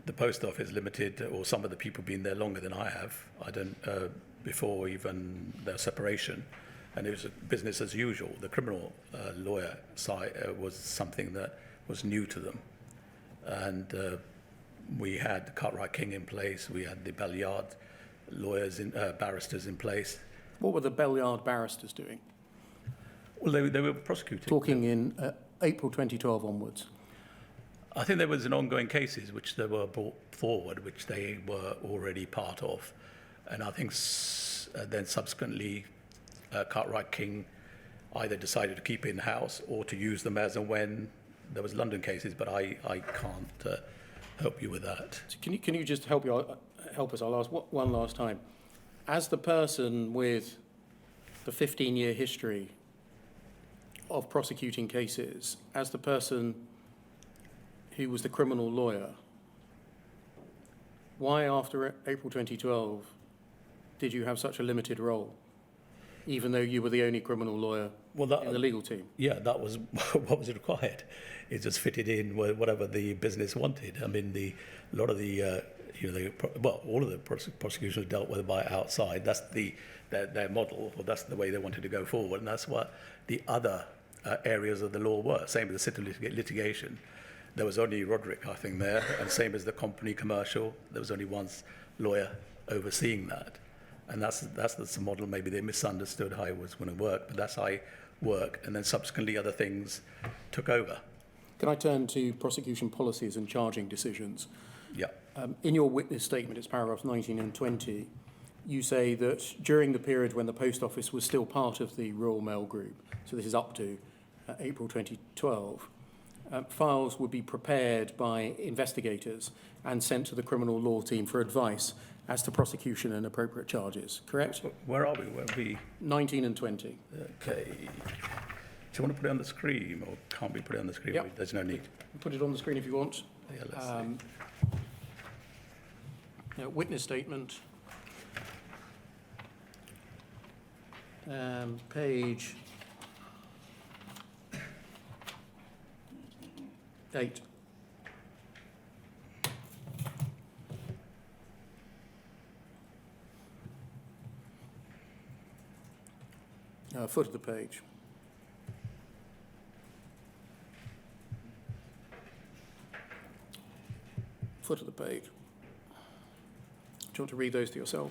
the Post Office Limited, or some of the people been there longer than I have. I don't before even their separation. And it was business as usual. The criminal lawyer side was something that was new to them. And we had the Cartwright King in place. We had the Belliard lawyers, barristers in place. What were the Belliard barristers doing? Well, they were prosecuting. Talking in April 2012 onwards. I think there was an ongoing cases which they were brought forward, which they were already part of. And I think then subsequently, Cartwright King either decided to keep in-house or to use them as and when there was London cases, but I can't help you with that. So can you just help us? I'll ask one last time. As the person with the 15-year history of prosecuting cases, as the person who was the criminal lawyer, why after April 2012 did you have such a limited role, even though you were the only criminal lawyer in the legal team? Yeah, that was what was required. It just fitted in with whatever the business wanted. I mean, all of the prosecutions dealt with by outside. That's their model, or that's the way they wanted to go forward, and that's what the other areas of the law were. Same with the civil litigation. there was only Roderick, I think, there, and same as the company commercial, there was only one lawyer overseeing that. And that's the model. Maybe they misunderstood how it was going to work, but that's how it worked. And then subsequently other things took over. Can I turn to prosecution policies and charging decisions? Yeah. In your witness statement, it's paragraphs 19 and 20, you say that during the period when the Post Office was still part of the Royal Mail Group, so this is up to April 2012, files would be prepared by investigators and sent to the criminal law team for advice as to prosecution and appropriate charges, correct? Where are we? Where are we? 19 and 20. Okay. Do you want to put it on the screen, or can't we put it on the screen? Yep. There's no need. Put it on the screen if you want. Yeah, let's see. Witness statement. Page 8. Foot of the page. Foot of the page. Do you want to read those to yourself?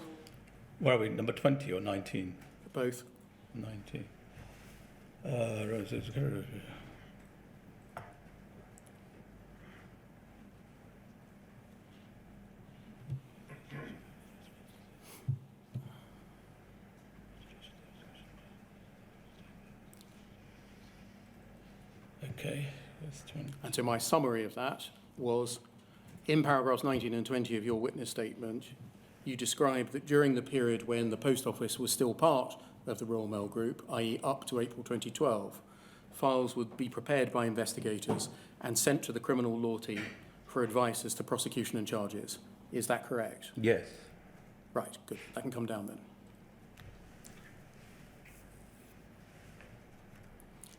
Where are we? Number 20 or 19? Both. 19. Okay. And so my summary of that was, in paragraphs 19 and 20 of your witness statement, you described that during the period when the Post Office was still part of the Royal Mail Group, i.e. up to April 2012, files would be prepared by investigators and sent to the criminal law team for advice as to prosecution and charges. Is that correct? Yes. Right, good. That can come down then.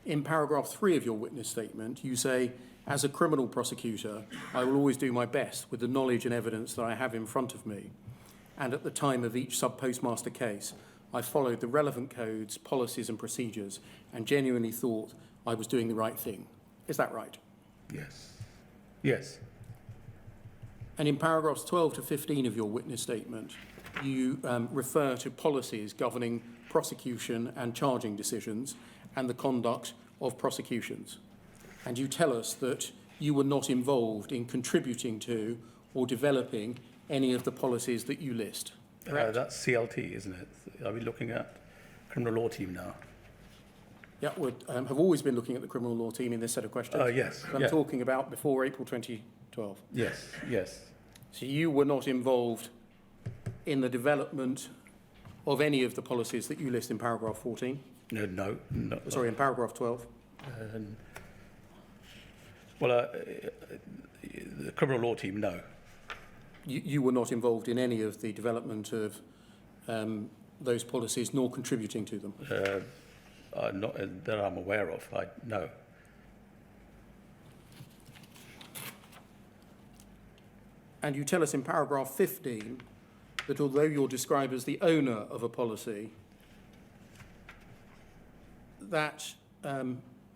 In paragraph 3 of your witness statement, you say, as a criminal prosecutor, I will always do my best with the knowledge and evidence that I have in front of me. And at the time of each sub-postmaster case, I followed the relevant codes, policies and procedures and genuinely thought I was doing the right thing. Is that right? Yes. Yes. And in paragraphs 12 to 15 of your witness statement, you refer to policies governing prosecution and charging decisions and the conduct of prosecutions. And you tell us that you were not involved in contributing to or developing any of the policies that you list. Correct? That's CLT, isn't it? Are we looking at criminal law team now? Yeah, we have always been looking at the criminal law team in this set of questions. Oh, yes. I'm talking about before April 2012. Yes, yes. So you were not involved in the development of any of the policies that you list in paragraph 14? No. Sorry, in paragraph 12? The criminal law team, no. You were not involved in any of the development of those policies, nor contributing to them? Not that I'm aware of, no. And you tell us in paragraph 15 that although you're described as the owner of a policy, that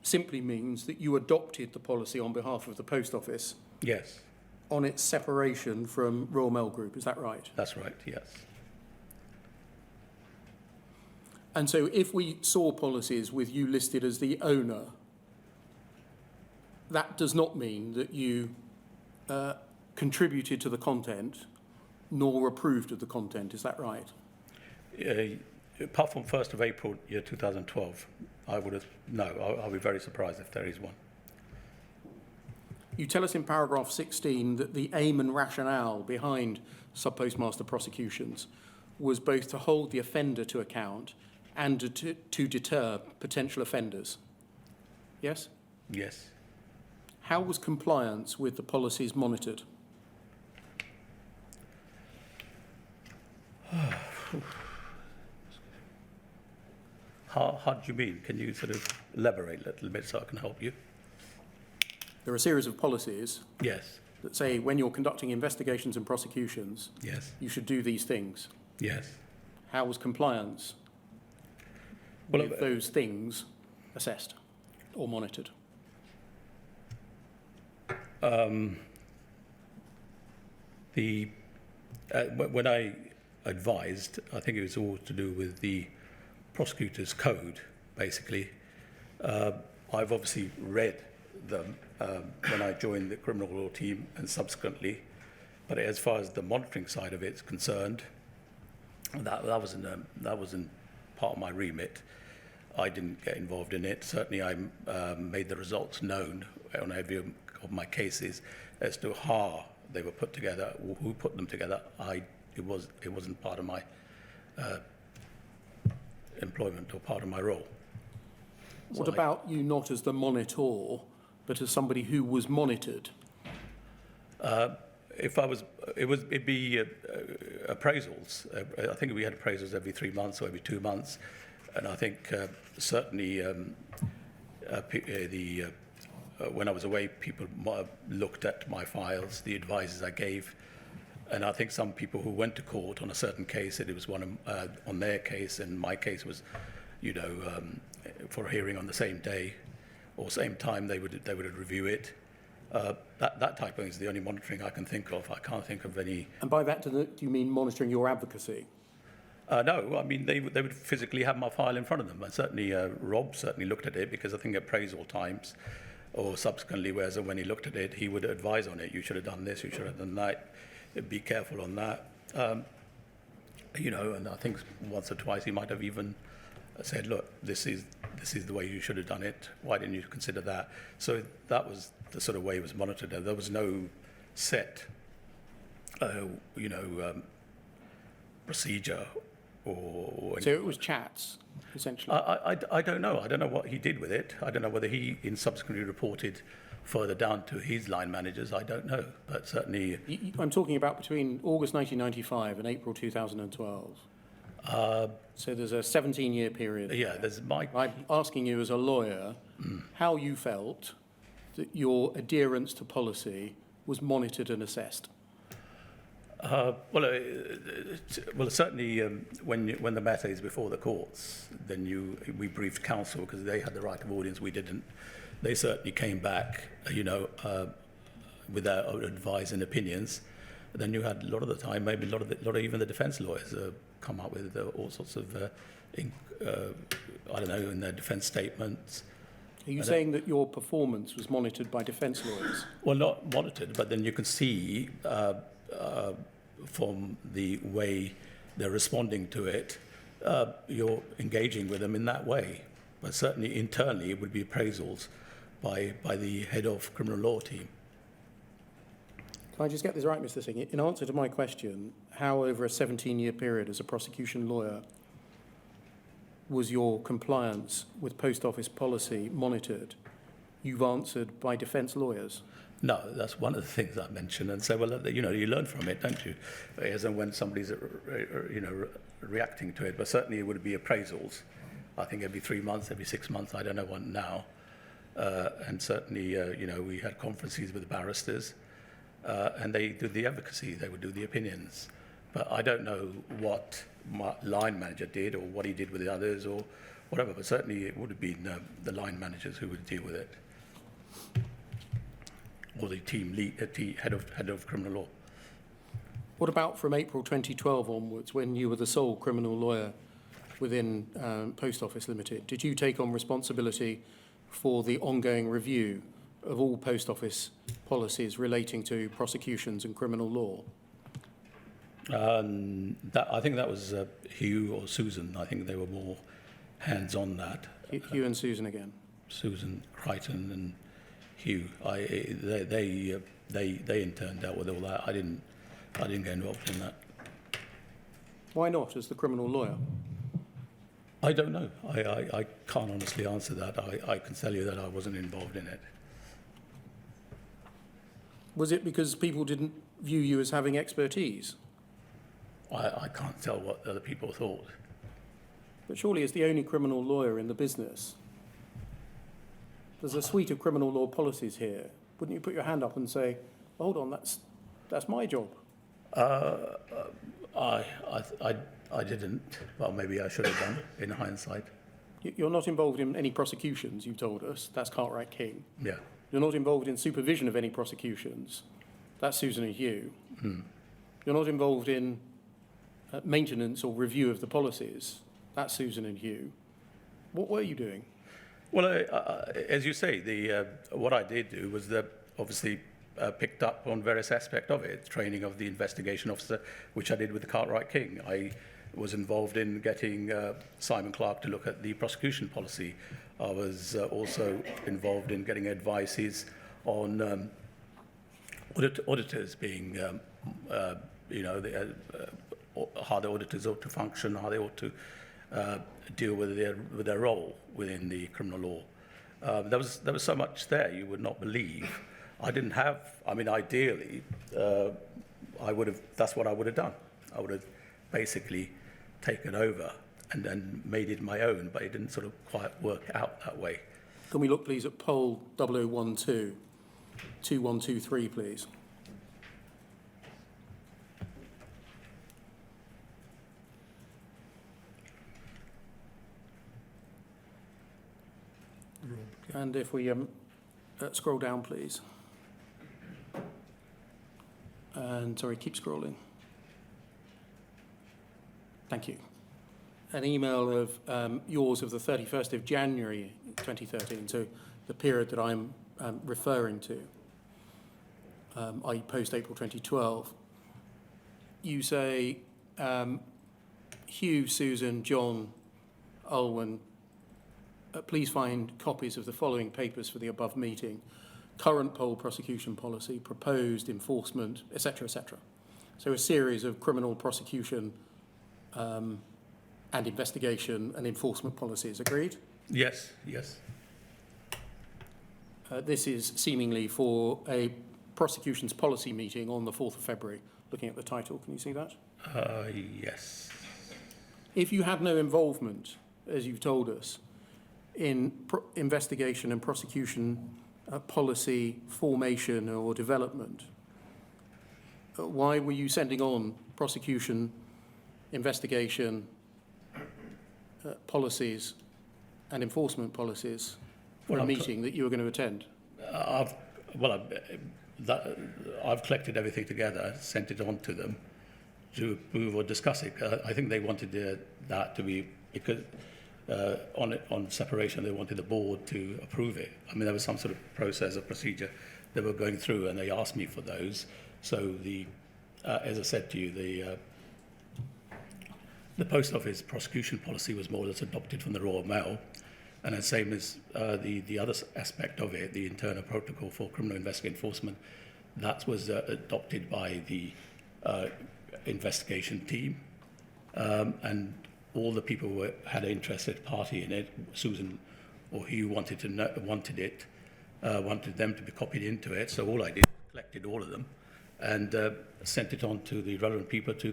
simply means that you adopted the policy on behalf of the Post Office. Yes. On its separation from Royal Mail Group, is that right? That's right, yes. And so if we saw policies with you listed as the owner, that does not mean that you contributed to the content nor approved of the content, is that right? Apart from 1st of April, year 2012, I would have, no, I'll be very surprised if there is one. You tell us in paragraph 16 that the aim and rationale behind sub-postmaster prosecutions was both to hold the offender to account and to deter potential offenders. Yes? Yes. How was compliance with the policies monitored? How do you mean? Can you sort of elaborate a little bit so I can help you? There are a series of policies Yes. that say when you're conducting investigations and prosecutions, Yes. you should do these things. Yes. How was compliance with those things assessed or monitored? When I advised, I think it was all to do with the prosecutor's code, basically. I've obviously read them when I joined the criminal law team and subsequently, but as far as the monitoring side of it's concerned, that wasn't part of my remit. I didn't get involved in it. Certainly, I made the results known on every of my cases as to how they were put together, who put them together. It wasn't part of my employment or part of my role. What about you not as the monitor, but as somebody who was monitored? It'd be appraisals. I think we had appraisals every 3 months or every 2 months, and I think certainly when I was away, people looked at my files, the advices I gave, and I think some people who went to court on a certain case, it was one on their case, and my case was, for a hearing on the same day or same time, they would review it. That type of thing is the only monitoring I can think of. I can't think of any. And by that, do you mean monitoring your advocacy? No, I mean they would physically have my file in front of them, and certainly Rob certainly looked at it, because I think appraisal times, or subsequently, whereas when he looked at it, he would advise on it. You should have done this. You should have done that. Be careful on that. And I think once or twice he might have even said, "Look, this is the way you should have done it. Why didn't you consider that?" So that was the sort of way it was monitored. There was no set, procedure or. So it was chats, essentially. I don't know. I don't know what he did with it. I don't know whether he subsequently reported further down to his line managers. I don't know, but certainly. I'm talking about between August 1995 and April 2012. So there's a 17-year period. Yeah, there's my. I'm asking you as a lawyer how you felt that your adherence to policy was monitored and assessed. Well, certainly when the matter is before the courts, then we briefed counsel because they had the right of audience. We didn't. They certainly came back, with their own advice and opinions. Then you had a lot of the time, maybe a lot of even the defence lawyers come up with all sorts of, in their defence statements. Are you saying that your performance was monitored by defence lawyers? Well, not monitored, but then you can see from the way they're responding to it, you're engaging with them in that way. But certainly internally, it would be appraisals by the head of criminal law team. Can I just get this right, Mr. Singh? In answer to my question, how over a 17-year period as a prosecution lawyer was your compliance with post office policy monitored? You've answered by defence lawyers. No, that's one of the things I mentioned, and say, well, you learn from it, don't you? As and when somebody's, reacting to it. But certainly it would be appraisals. I think every 3 months, every 6 months. I don't know what now. And certainly, we had conferences with the barristers, and they did the advocacy. They would do the opinions. But I don't know what my line manager did or what he did with the others or whatever. But certainly it would have been the line managers who would deal with it. Or the team lead, head of criminal law. What about from April 2012 onwards, when you were the sole criminal lawyer within Post Office Limited? Did you take on responsibility for the ongoing review of all Post Office policies relating to prosecutions and criminal law? I think that was Hugh or Susan. I think they were more hands-on that. Hugh and Susan again. Susan Crichton and Hugh. They in turn dealt with all that. I didn't get involved in that. Why not, as the criminal lawyer? I don't know. I can't honestly answer that. I can tell you that I wasn't involved in it. Was it because people didn't view you as having expertise? I can't tell what other people thought. But surely as the only criminal lawyer in the business, there's a suite of criminal law policies here. Wouldn't you put your hand up and say, hold on, that's my job? I didn't. Well, maybe I should have done in hindsight. You're not involved in any prosecutions, you told us. That's Cartwright King. Yeah. You're not involved in supervision of any prosecutions. That's Susan and Hugh. You're not involved in maintenance or review of the policies. That's Susan and Hugh. What were you doing? Well, as you say, what I did do was obviously picked up on various aspects of it, training of the investigation officer, which I did with the Cartwright King. I was involved in getting Simon Clark to look at the prosecution policy. I was also involved in getting advices on auditors being, how the auditors ought to function, how they ought to deal with their role within the criminal law. There was so much there you would not believe. I didn't have. I mean, ideally, I would have. That's what I would have done. I would have basically taken over and then made it my own, but it didn't sort of quite work out that way. Can we look, please, at poll 0012, 2123, please? And if we scroll down, please. And sorry, keep scrolling. Thank you. An email of yours of the 31st of January 2013, so the period that I'm referring to, i.e. post-April 2012. You say, Hugh, Susan, John, Ulwyn, please find copies of the following papers for the above meeting: current poll prosecution policy, proposed enforcement, etc., etc. So a series of criminal prosecution and investigation and enforcement policies. Agreed? Yes, yes. This is seemingly for a prosecution's policy meeting on the 4th of February. Looking at the title, can you see that? Yes. If you had no involvement, as you've told us, in investigation and prosecution policy formation or development, why were you sending on prosecution, investigation, policies and enforcement policies for a meeting that you were going to attend? I've collected everything together, sent it on to them to approve or discuss it. I think they wanted that to be, because on separation, they wanted the board to approve it. I mean, there was some sort of process or procedure they were going through, and they asked me for those. So as I said to you, the Post Office prosecution policy was more or less adopted from the Royal Mail, and the same as the other aspect of it, the internal protocol for criminal investigation enforcement, that was adopted by the investigation team, and all the people who had an interested party in it, Susan or Hugh wanted them to be copied into it. So all I did, collected all of them, and sent it on to the relevant people to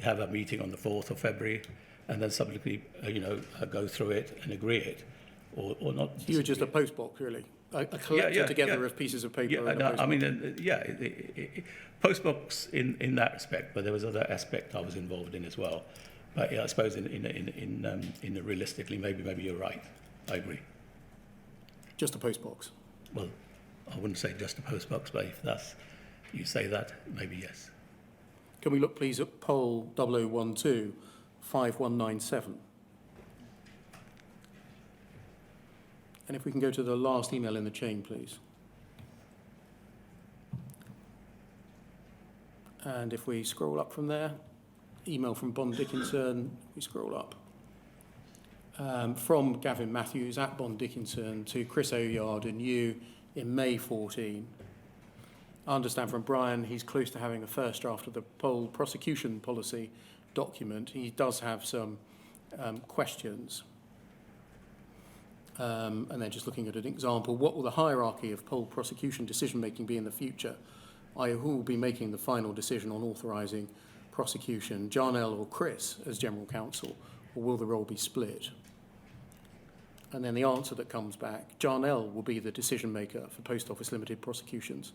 have a meeting on the 4th of February, and then subsequently, go through it and agree it, or not. You were just a postbox, really, a collector together of pieces of paper. Postbox in that respect, but there was other aspect I was involved in as well. But yeah, I suppose in realistically, maybe you're right. I agree. Just a postbox. Well, I wouldn't say just a postbox, but if you say that, maybe yes. Can we look, please, at poll 0012 5197? And if we can go to the last email in the chain, please. And if we scroll up from there, email from Bond Dickinson, we scroll up. From Gavin Matthews at Bond Dickinson to Chris Oyard and you in May 14. I understand from Brian he's close to having a first draft of the poll prosecution policy document. He does have some questions. And then just looking at an example, what will the hierarchy of poll prosecution decision-making be in the future? Who will be making the final decision on authorising prosecution, Jarnail or Chris as General Counsel, or will the role be split? And then the answer that comes back, Jarnail will be the decision maker for Post Office Limited prosecutions.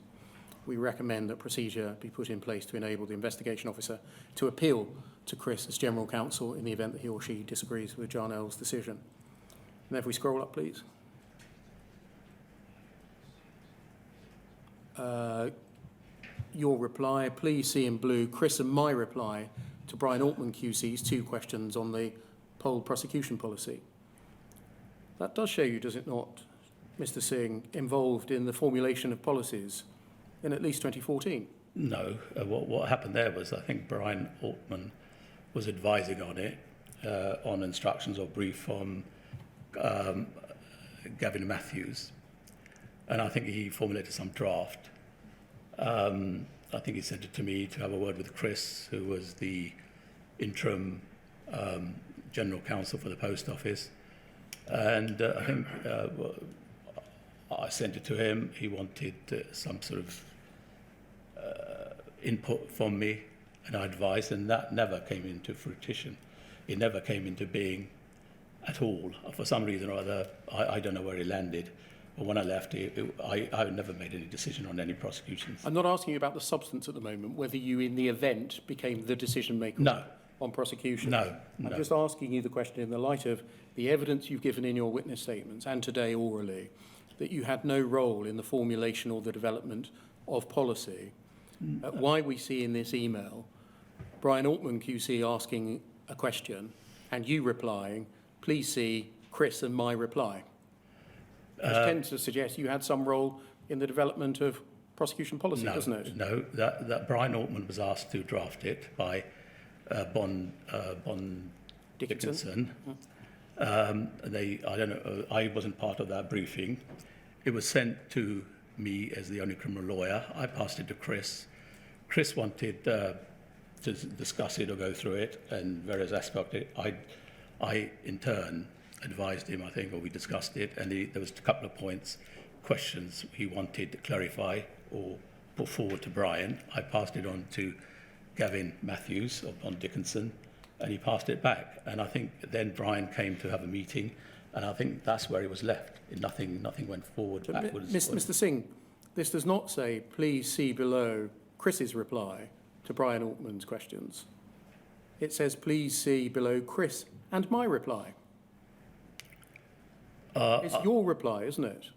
We recommend that procedure be put in place to enable the investigation officer to appeal to Chris as General Counsel in the event that he or she disagrees with Jarnail's decision. And if we scroll up, please. your reply, please see in blue, Chris and my reply to Brian Altman QC's 2 questions on the poll prosecution policy. That does show you, does it not, Mr. Singh, involved in the formulation of policies in at least 2014? No, what happened there was I think Brian Altman was advising on it, on instructions or brief from Gavin Matthews, and I think he formulated some draft. I think he sent it to me to have a word with Chris, who was the interim general counsel for the post office, and I think I sent it to him. He wanted some sort of input from me, and I advised, and that never came into fruition. It never came into being at all. For some reason or other, I don't know where it landed. But when I left, I never made any decision on any prosecutions. I'm not asking you about the substance at the moment, whether you in the event became the decision maker No. on prosecution. No. I'm just asking you the question in the light of the evidence you've given in your witness statements and today orally, that you had no role in the formulation or the development of policy. Why we see in this email Brian Altman QC asking a question and you replying, please see Chris and my reply. Which tends to suggest you had some role in the development of prosecution policy, doesn't it? No, that Brian Altman was asked to draft it by Bon Dickinson. I don't know, I wasn't part of that briefing. It was sent to me as the only criminal lawyer. I passed it to Chris. Chris wanted to discuss it or go through it and various aspects of it. I in turn advised him, I think, or we discussed it, and there was a couple of points, questions he wanted to clarify or put forward to Brian. I passed it on to Gavin Matthews of Bon Dickinson, and he passed it back. And I think then Brian came to have a meeting, and I think that's where it was left. Nothing went forward, But backwards. Mr. Singh, this does not say, please see below Chris's reply to Brian Altman's questions. It says, please see below Chris and my reply. It's your reply, isn't it?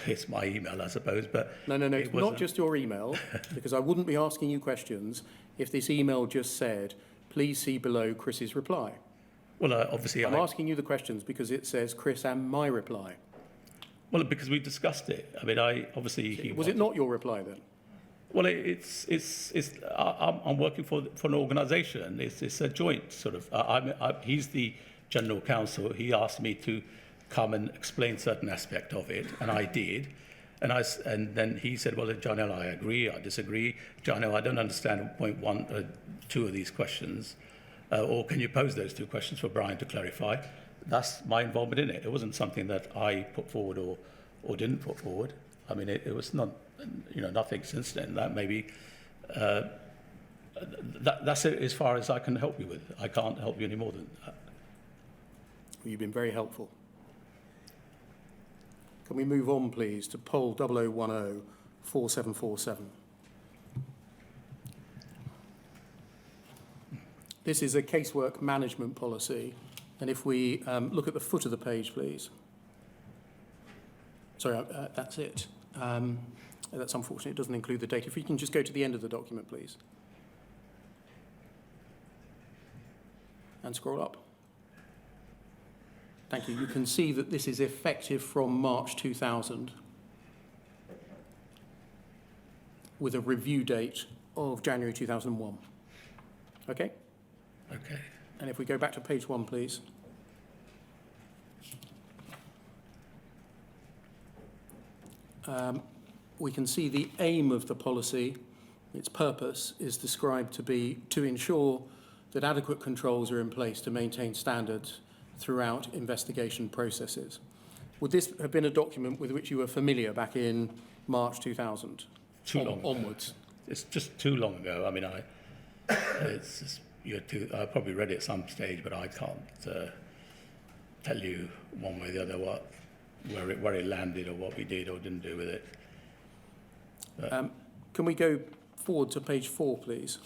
It's my email, I suppose, but... No, it's not just your email, because I wouldn't be asking you questions if this email just said, please see below Chris's reply. Well, obviously I'm asking you the questions because it says Chris and my reply. Well, because we discussed it. I mean, Was it not your reply then? Well, I'm working for an organisation. It's a joint sort of. He's the general counsel. He asked me to come and explain certain aspect of it, and I did. And then he said, "Well, Jarnail, I agree. I disagree. Jarnail, I don't understand point 1, 2 of these questions. Or can you pose those 2 questions for Brian to clarify?" That's my involvement in it. It wasn't something that I put forward or didn't put forward. I mean, it was not. Nothing since then. That maybe that's it as far as I can help you with. I can't help you any more than that. Well, you've been very helpful. Can we move on, please, to poll 0010-4747? This is a casework management policy, and if we look at the foot of the page, please. Sorry, that's it. That's unfortunate, it doesn't include the data. If you can just go to the end of the document, please. And scroll up. Thank you. You can see that this is effective from March 2000 with a review date of January 2001. Okay? Okay. And if we go back to page 1, please. We can see the aim of the policy, its purpose, is described to be to ensure that adequate controls are in place to maintain standards throughout investigation processes. Would this have been a document with which you were familiar back in March 2000? Too long onwards. It's just too long ago. I mean, I probably read it at some stage, but I can't tell you one way or the other where it landed or what we did or didn't do with it. Can we go forward to page 4, please?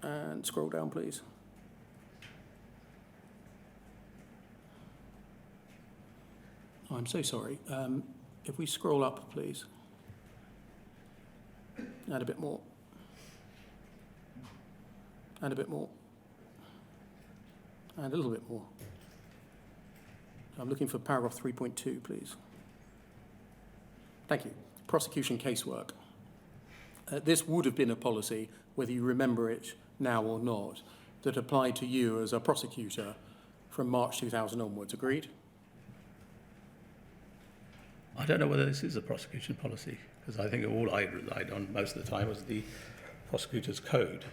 And scroll down, please. I'm so sorry. If we scroll up, please. Add a bit more. And a bit more. And a little bit more. I'm looking for paragraph 3.2, please. Thank you. Prosecution casework. This would have been a policy, whether you remember it now or not, that applied to you as a prosecutor from March 2000 onwards. Agreed? I don't know whether this is a prosecution policy, because I think all I relied on most of the time was the prosecutor's code.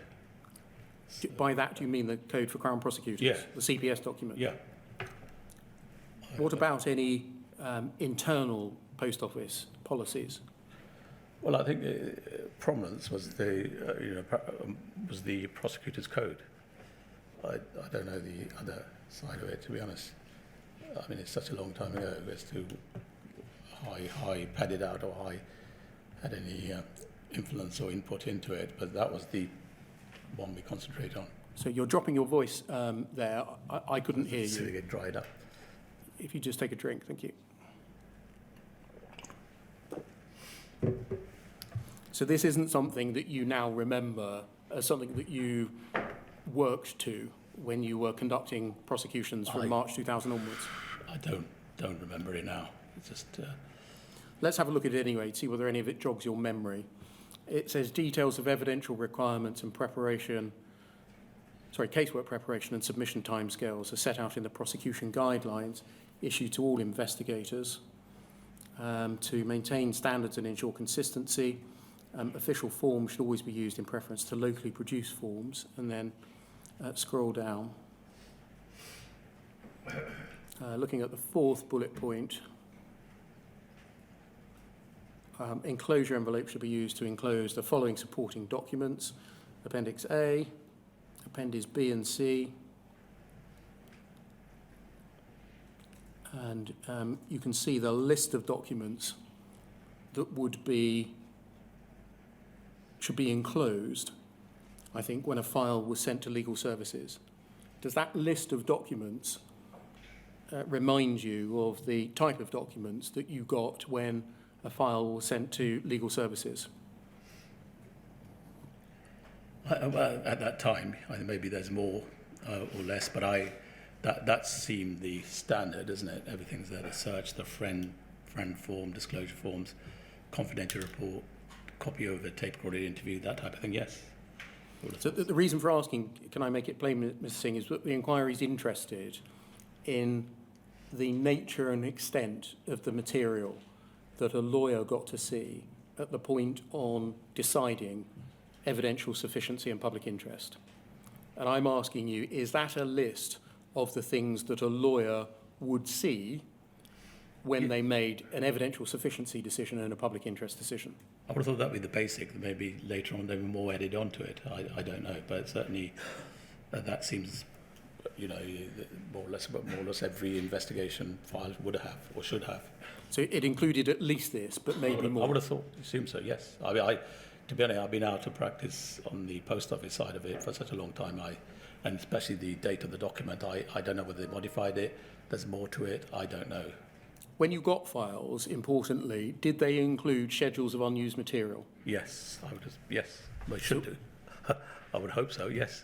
By that, do you mean the Code for Crown Prosecutors? Yeah. The CPS document? Yeah. What about any internal post office policies? Well, I think prominence was the was the prosecutor's code. I don't know the other side of it, to be honest. I mean, it's such a long time ago as to how I padded out or I had any influence or input into it, but that was the one we concentrate on. So you're dropping your voice there. I couldn't hear So you. they get dried up. If you just take a drink, thank you. So this isn't something that you now remember as something that you worked to when you were conducting prosecutions from March 2000 onwards? I don't remember it now. It's just Let's have a look at it anyway, see whether any of it jogs your memory. It says details of evidential requirements and casework preparation and submission timescales are set out in the prosecution guidelines issued to all investigators to maintain standards and ensure consistency. Official forms should always be used in preference to locally produced forms, and then scroll down. Looking at the fourth bullet point, enclosure envelopes should be used to enclose the following supporting documents: Appendix A, Appendix B and C, and you can see the list of documents that should be enclosed, I think, when a file was sent to legal services. Does that list of documents remind you of the type of documents that you got when a file was sent to legal services? well, at that time, I think maybe there's more or less, but that seemed the standard, isn't it? Everything's there: the search, the friend form, disclosure forms, confidential report, copy of a tape-recorded interview, that type of thing. Yes. So the reason for asking, can I make it plain, Mr. Singh, is that the inquiry is interested in the nature and extent of the material that a lawyer got to see at the point on deciding evidential sufficiency and public interest. And I'm asking you, is that a list of the things that a lawyer would see when they made an evidential sufficiency decision and a public interest decision? I would have thought that would be the basic. Maybe later on there were more added onto it. I don't know, but certainly that seems, more or less every investigation file would have or should have. So it included at least this, but maybe more. I would have assumed so. Yes. I mean, to be honest, I've been out of practice on the post office side of it for such a long time. And especially the date of the document, I don't know whether they modified it. There's more to it. I don't know. When you got files, importantly, did they include schedules of unused material? Yes, yes, they should do. I would hope so. Yes.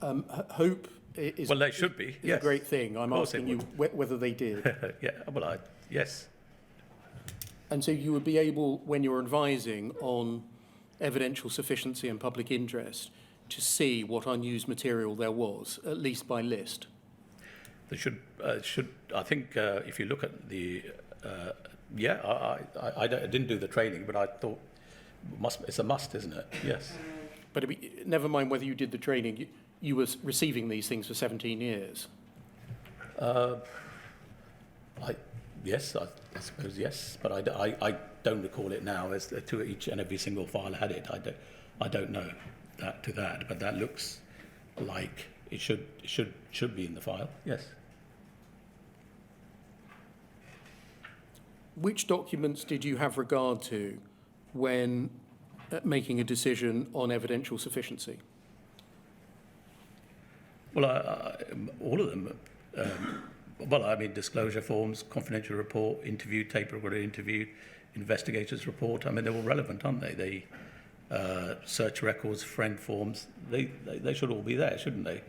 Hope is, well, they should be. is Yes. a great thing. I'm asking you whether they did. Yeah. Well, yes. And so you would be able, when you're advising on evidential sufficiency and public interest, to see what unused material there was, at least by list. They should. I think if you look at the, I didn't do the training, but I thought it's a must, isn't it? Yes. But never mind whether you did the training. You were receiving these things for 17 years. Yes, I suppose yes, but I don't recall it now as to each and every single file had it. I don't know that, but that looks like it should be in the file. Yes. Which documents did you have regard to when making a decision on evidential sufficiency? Well, all of them Well, I mean, disclosure forms, confidential report, interview, tape recorded interview, investigators report. I mean, they're all relevant, aren't they? Search records, friend forms, they should all be there, shouldn't they?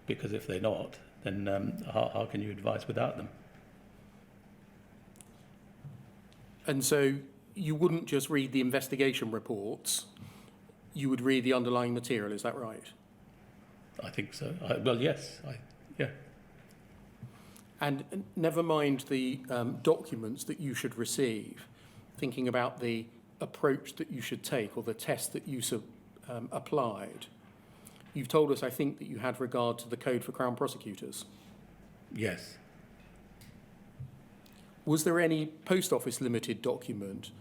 Because if they're not, then how can you advise without them? And so you wouldn't just read the investigation reports, you would read the underlying material, is that right? I think so. Well, yes, yeah. And never mind the documents that you should receive, thinking about the approach that you should take or the test that you applied. You've told us, I think, that you had regard to the Code for Crown Prosecutors. Yes. Was there any Post Office Limited document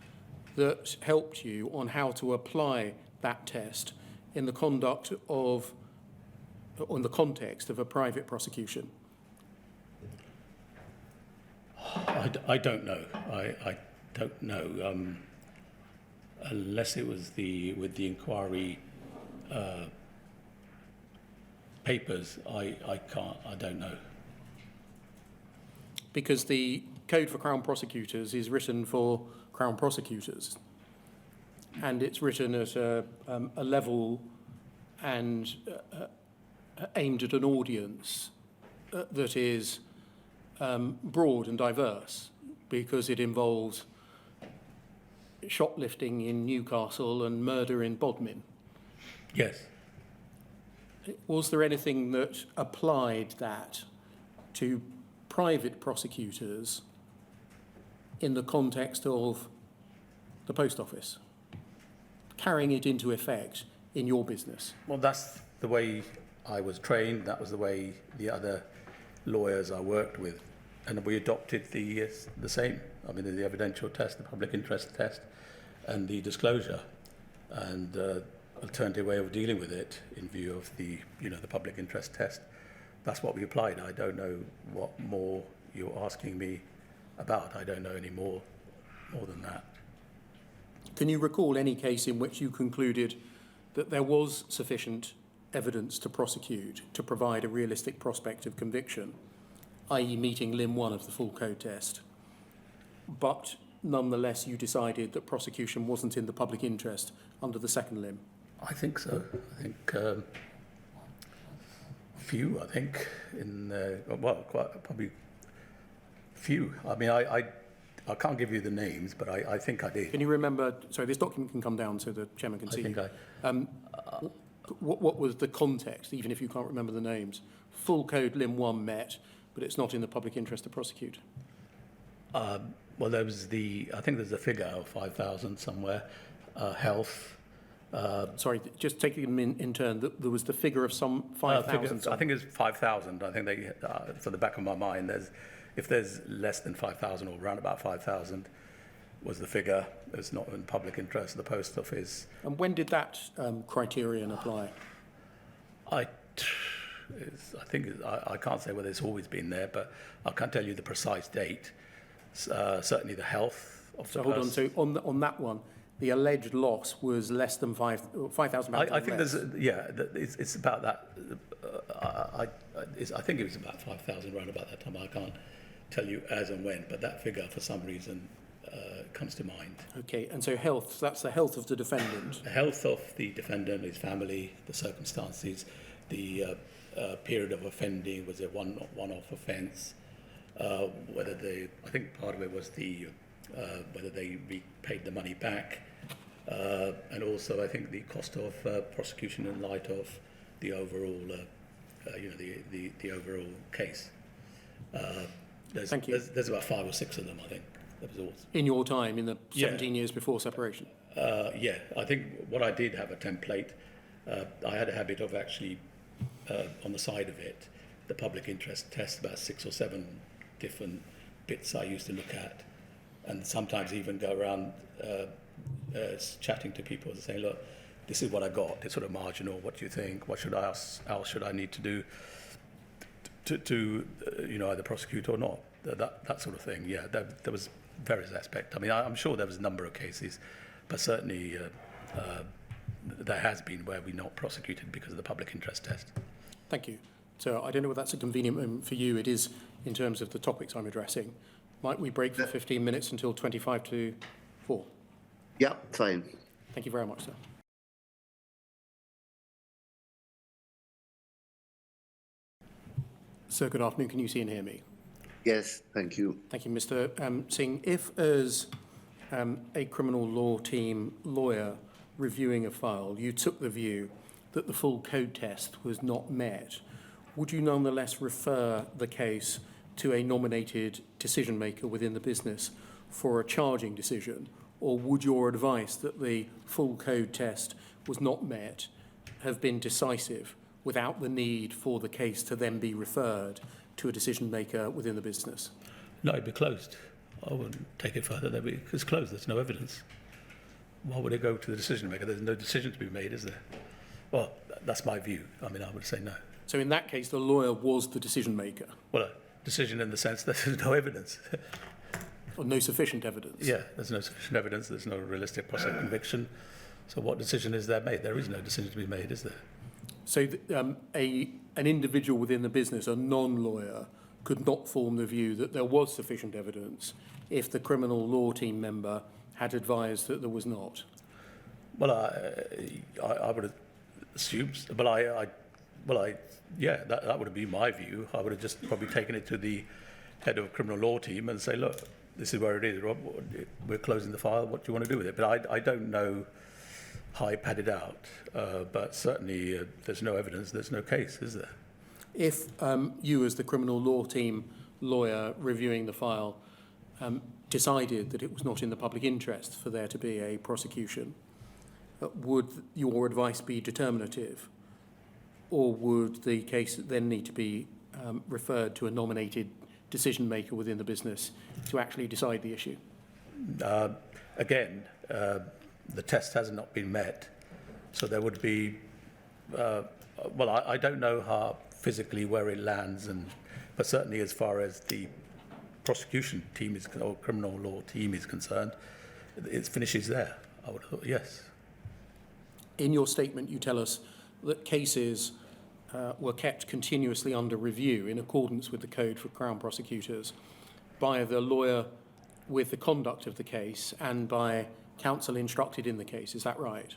that helped you on how to apply that test in the context of a private prosecution? I don't know. I don't know. Unless it was with the inquiry papers, I don't know. Because the Code for Crown Prosecutors is written for Crown Prosecutors, and it's written at a level and aimed at an audience that is broad and diverse, because it involves shoplifting in Newcastle and murder in Bodmin. Yes. Was there anything that applied that to private prosecutors in the context of the Post Office, carrying it into effect in your business? Well, that's the way I was trained. That was the way the other lawyers I worked with, and we adopted the same. I mean, the evidential test, the public interest test, and the disclosure, and alternative way of dealing with it in view of the public interest test. That's what we applied. I don't know what more you're asking me about. I don't know any more than that. Can you recall any case in which you concluded that there was sufficient evidence to prosecute to provide a realistic prospect of conviction, i.e. meeting limb 1 of the full code test, but nonetheless you decided that prosecution wasn't in the public interest under the second limb? I think so. I think few. I think probably few. I mean, I can't give you the names, but I think I did. Can you remember? Sorry, this document can come down so the chairman can see. What was the context, even if you can't remember the names? Full code limb 1 met, but it's not in the public interest to prosecute. Well, there was I think there's a figure of 5,000 somewhere. Health. Sorry, just taking them in turn. There was the figure of some 5,000. I think it's 5,000. I think they, for the back of my mind, if there's less than 5,000 or around about 5,000, was the figure. It's not in public interest of the Post Office. And when did that criterion apply? I can't say whether it's always been there, but I can't tell you the precise date. Certainly the health of the person. So hold on. So on that one, the alleged loss was less than 5,000 pounds. I think it's about that. I think it was about 5,000 around about that time. I can't tell you as and when, but that figure for some reason comes to mind. Okay, and so health, that's the health of the defendant. The health of the defendant, his family, the circumstances, the period of offending, was it one-off offence, I think part of it was whether they repaid the money back, and also I think the cost of prosecution in light of the overall, the overall case. Thank you. There's about 5 or 6 of them, I think. That was all. In your time, in the 17 years before separation? Yeah, I think what I did have a template. I had a habit of actually, on the side of it, the public interest test, about 6 or 7 different bits I used to look at, and sometimes even go around chatting to people and saying, look, this is what I got, it's sort of marginal, what do you think, what should I else should I need to do to either prosecute or not, that sort of thing. Yeah, there was various aspects. I mean, I'm sure there was a number of cases, but certainly there has been where we not prosecuted because of the public interest test. Thank you. So I don't know whether that's a convenient moment for you. It is in terms of the topics I'm addressing. Might we break for 15 minutes until 25 to 4? Yeah, fine. Thank you very much, sir. Sir, good afternoon. Can you see and hear me? Yes, thank you. Thank you, Mr. Singh. If, as a criminal law team lawyer reviewing a file, you took the view that the full code test was not met, would you nonetheless refer the case to a nominated decision maker within the business for a charging decision? Or would your advice that the full code test was not met have been decisive without the need for the case to then be referred to a decision maker within the business? No, it'd be closed. I wouldn't take it further. It's closed. There's no evidence. Why would it go to the decision maker? There's no decision to be made, is there? Well, that's my view. I mean, I would say no. So in that case, the lawyer was the decision maker? Well, a decision in the sense that there's no evidence. Or no sufficient evidence? Yeah, there's no sufficient evidence. There's no realistic process of conviction. So what decision is there made? There is no decision to be made, is there? So an individual within the business, a non-lawyer, could not form the view that there was sufficient evidence if the criminal law team member had advised that there was not? Well, I would assume, yeah, that would be my view. I would have just probably taken it to the head of a criminal law team and say, look, this is where it is. We're closing the file. What do you want to do with it? But I don't know how I pad it out. But certainly there's no evidence. There's no case, is there? If you, as the criminal law team lawyer reviewing the file, decided that it was not in the public interest for there to be a prosecution, would your advice be determinative? Or would the case then need to be referred to a nominated decision maker within the business to actually decide the issue? Again, the test has not been met. So there would be, I don't know how physically where it lands, but certainly as far as the prosecution team or criminal law team is concerned, it finishes there. I would have thought, yes. In your statement, you tell us that cases were kept continuously under review in accordance with the Code for Crown Prosecutors by the lawyer with the conduct of the case and by counsel instructed in the case. Is that right?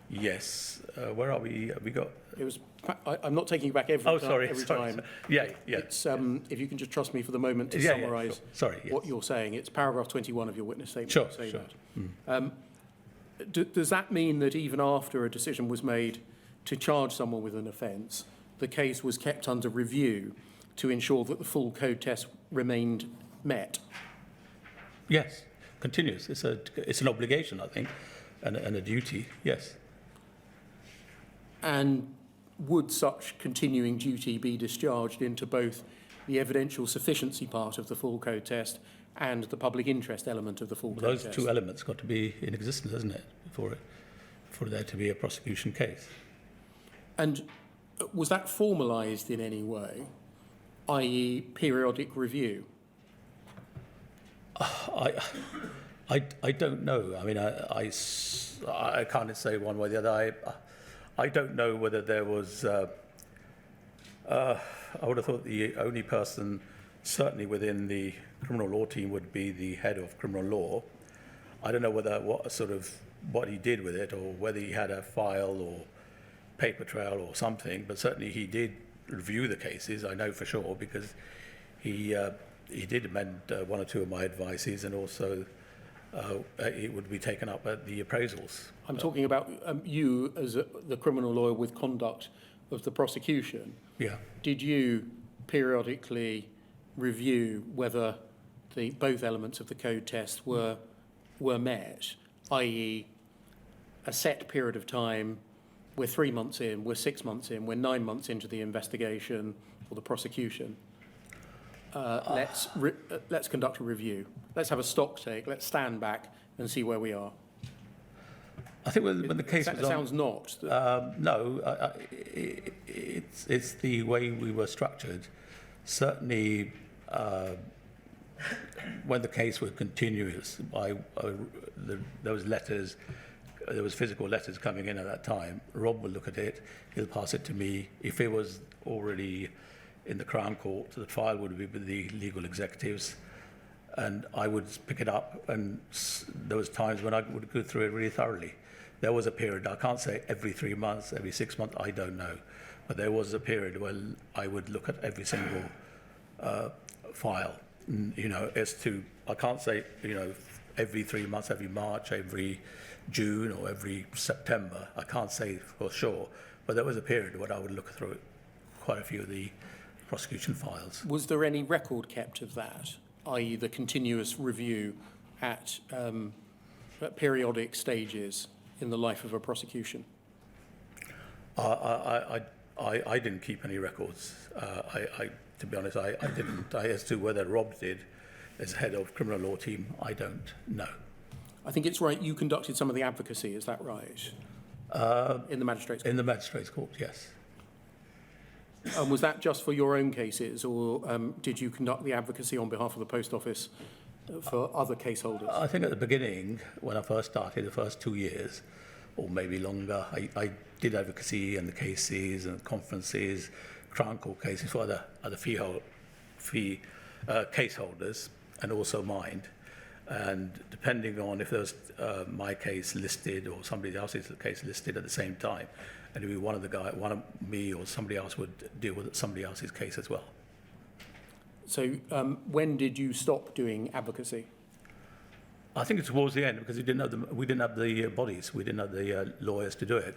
Yes. Where are we? Have we got? It was. I'm not taking you back every time. Yeah. It's, if you can just trust me for the moment to summarise what you're saying. It's paragraph 21 of your witness statement. Sure. That. Does that mean that even after a decision was made to charge someone with an offence, the case was kept under review to ensure that the full code test remained met? Yes, continuous. It's an obligation, I think, and a duty, yes. And would such continuing duty be discharged into both the evidential sufficiency part of the full code test and the public interest element of the full code test? Those two elements got to be in existence, hasn't it, for there to be a prosecution case. And was that formalised in any way, i.e. periodic review? I don't know. I mean, I can't say one way or the other. I don't know whether there was. I would have thought the only person, certainly within the criminal law team, would be the head of criminal law. I don't know what he did with it, or whether he had a file or paper trail or something. But certainly he did review the cases. I know for sure because he did amend one or two of my advices, and also it would be taken up at the appraisals. I'm talking about you as the criminal lawyer with conduct of the prosecution. Yeah. Did you periodically review whether both elements of the code test were met, i.e. a set period of time, we're 3 months in, we're 6 months in, we're 9 months into the investigation or the prosecution. Let's conduct a review. Let's have a stock take. Let's stand back and see where we are. I think when the case was on, sounds not. No, it's the way we were structured. Certainly, when the case was continuous, there was letters there was physical letters coming in at that time, Rob will look at it, he'll pass it to me. If it was already in the Crown Court, the file would be with the legal executives, and I would pick it up, and there was times when I would go through it really thoroughly. There was a period, I can't say every 3 months, every 6 months, I don't know, but there was a period when I would look at every single file, as to, I can't say, every 3 months, every March, every June, or every September. I can't say for sure, but there was a period when I would look through quite a few of the prosecution files. Was there any record kept of that, i.e. the continuous review at periodic stages in the life of a prosecution? I didn't keep any records. To be honest, I didn't. As to whether Rob did, as head of criminal law team, I don't know. I think it's right, you conducted some of the advocacy, is that right? In the magistrates' court? In the magistrates' court, yes. And was that just for your own cases, or did you conduct the advocacy on behalf of the Post Office for other case holders? I think at the beginning, when I first started, the first 2 years, or maybe longer, I did advocacy and the cases and conferences, Crown Court cases for other fee case holders, and also mine. And depending on if there was my case listed or somebody else's case listed at the same time, and it'd be one of me or somebody else would deal with somebody else's case as well. So when did you stop doing advocacy? I think it's towards the end, because we didn't have the bodies, we didn't have the lawyers to do it.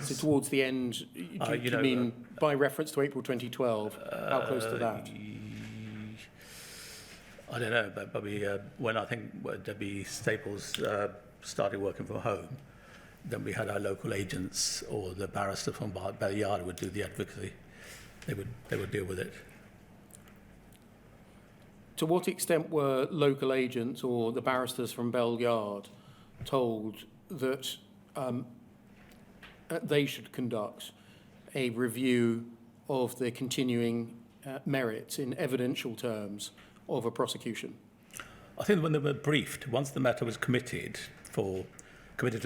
So towards the end, do you mean by reference to April 2012? How close to that? I don't know, but probably when I think Debbie Staples started working from home, then we had our local agents or the barrister from Bell Yard would do the advocacy. They would deal with it. To what extent were local agents or the barristers from Bell Yard told that they should conduct a review of the continuing merits in evidential terms of a prosecution? I think when they were briefed, once the matter was committed to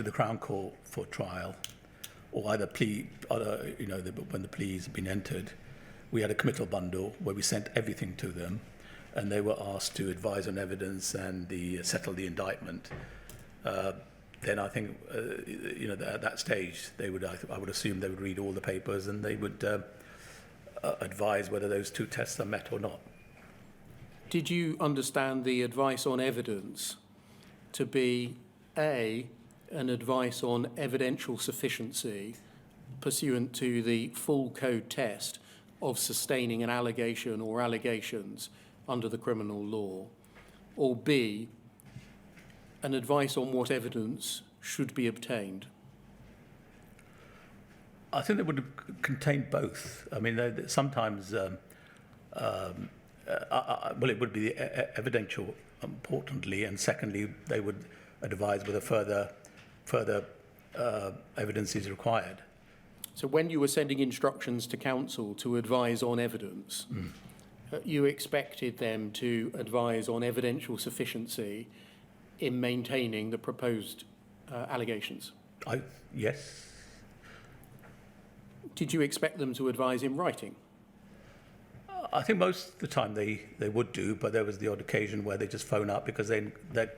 the Crown Court for trial, or when the pleas had been entered, we had a committal bundle where we sent everything to them, and they were asked to advise on evidence and settle the indictment. Then I think, at that stage, I would assume they would read all the papers and they would advise whether those two tests are met or not. Did you understand the advice on evidence to be an advice on evidential sufficiency pursuant to the full code test of sustaining an allegation or allegations under the criminal law, or B, an advice on what evidence should be obtained? I think they would have contained both. I mean, sometimes, it would be evidential, importantly, and secondly, they would advise whether further evidence is required. So when you were sending instructions to counsel to advise on evidence, you expected them to advise on evidential sufficiency in maintaining the proposed allegations? Yes. Did you expect them to advise in writing? I think most of the time they would do, but there was the odd occasion where they just phone up because they're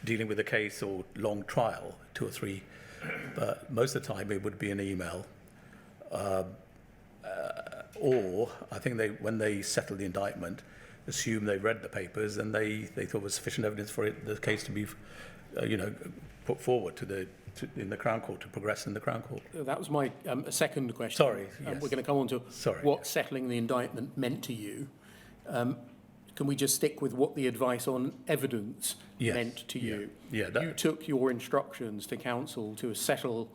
dealing with a case or long trial, 2 or 3. But most of the time it would be an email. Or I think when they settled the indictment, assume they read the papers and they thought there was sufficient evidence for the case to be, put forward in the Crown Court, to progress in the Crown Court. That was my second question. Sorry, yes. We're going to come on to what settling the indictment meant to you. Can we just stick with what the advice on evidence meant to you? Yeah. You took your instructions to counsel to settle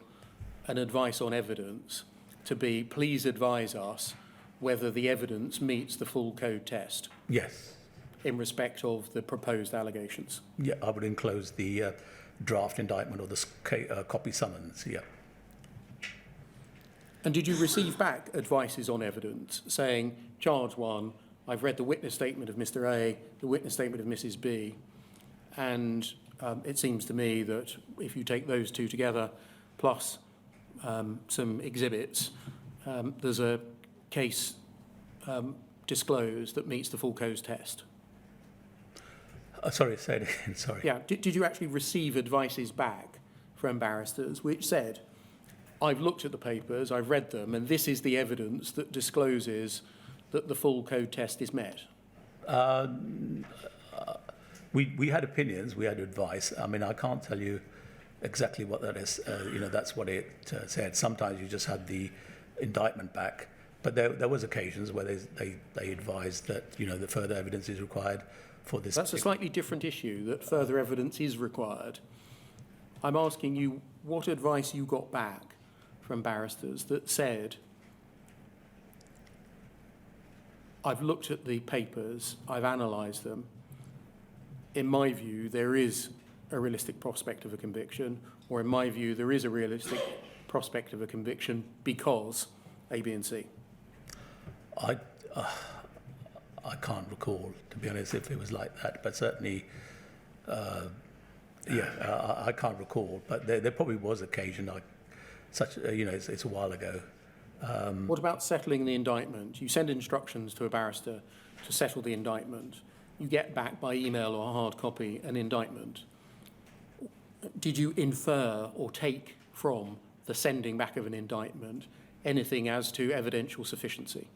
an advice on evidence to be, please advise us whether the evidence meets the full code test. Yes. In respect of the proposed allegations. Yeah, I would enclose the draft indictment or the copy summons, yeah. And did you receive back advices on evidence saying, charge 1, I've read the witness statement of Mr. A, the witness statement of Mrs. B, and It seems to me that if you take those two together, plus some exhibits, there's a case disclosed that meets the full cause test. Sorry, say it again, sorry. Yeah, did you actually receive advices back from barristers which said, I've looked at the papers, I've read them, and this is the evidence that discloses that the full code test is met? We had opinions, we had advice. I mean, I can't tell you exactly what that is. That's what it said. Sometimes you just had the indictment back, but there was occasions where they advised that, the further evidence is required for this. That's a slightly different issue, that further evidence is required. I'm asking you what advice you got back from barristers that said, I've looked at the papers, I've analysed them. In my view, there is a realistic prospect of a conviction, or in my view, there is a realistic prospect of a conviction because A, B, and C. I can't recall, to be honest, if it was like that, but certainly, I can't recall. But there probably was occasion, it's a while ago. What about settling the indictment? You send instructions to a barrister to settle the indictment. You get back by email or hard copy an indictment. Did you infer or take from the sending back of an indictment anything as to evidential sufficiency?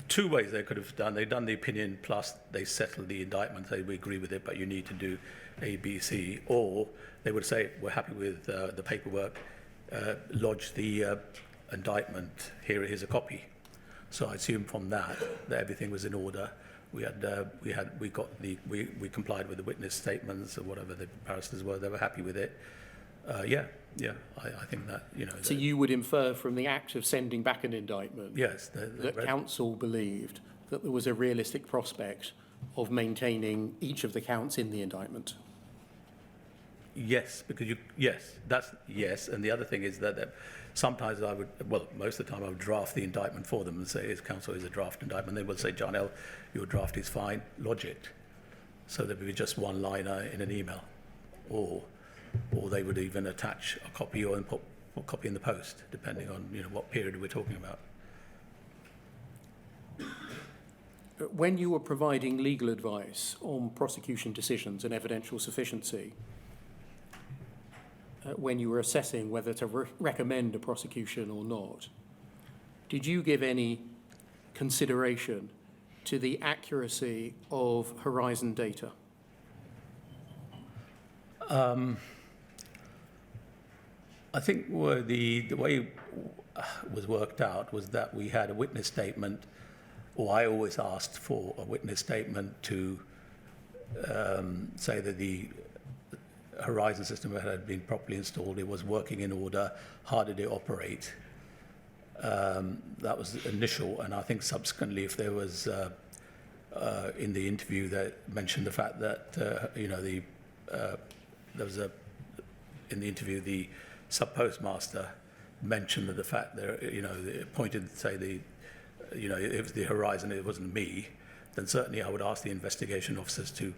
Two ways they could have done. They've done the opinion plus they settled the indictment, say we agree with it, but you need to do A, B, C. Or they would say, we're happy with the paperwork, lodge the indictment, here's a copy. So I assume from that everything was in order. We complied with the witness statements or whatever the barristers were. They were happy with it. I think that, So you would infer from the act of sending back an indictment yes, that counsel believed that there was a realistic prospect of maintaining each of the counts in the indictment? Yes, because yes. And the other thing is that sometimes most of the time I would draft the indictment for them and say, his counsel is a draft indictment. They would say, Jarnail, your draft is fine, lodge it. So there would be just one liner in an email. Or they would even attach a copy or put a copy in the post, depending on what period we're talking about. When you were providing legal advice on prosecution decisions and evidential sufficiency, when you were assessing whether to recommend a prosecution or not, did you give any consideration to the accuracy of Horizon data? I think the way it was worked out was that we had a witness statement, or I always asked for a witness statement to say that the Horizon system had been properly installed, it was working in order, how did it operate? That was initial, and I think subsequently if there was in the interview that mentioned the fact that there was in the interview the sub-postmaster mentioned the fact that it pointed to say it was the Horizon, it wasn't me, then certainly I would ask the investigation officers to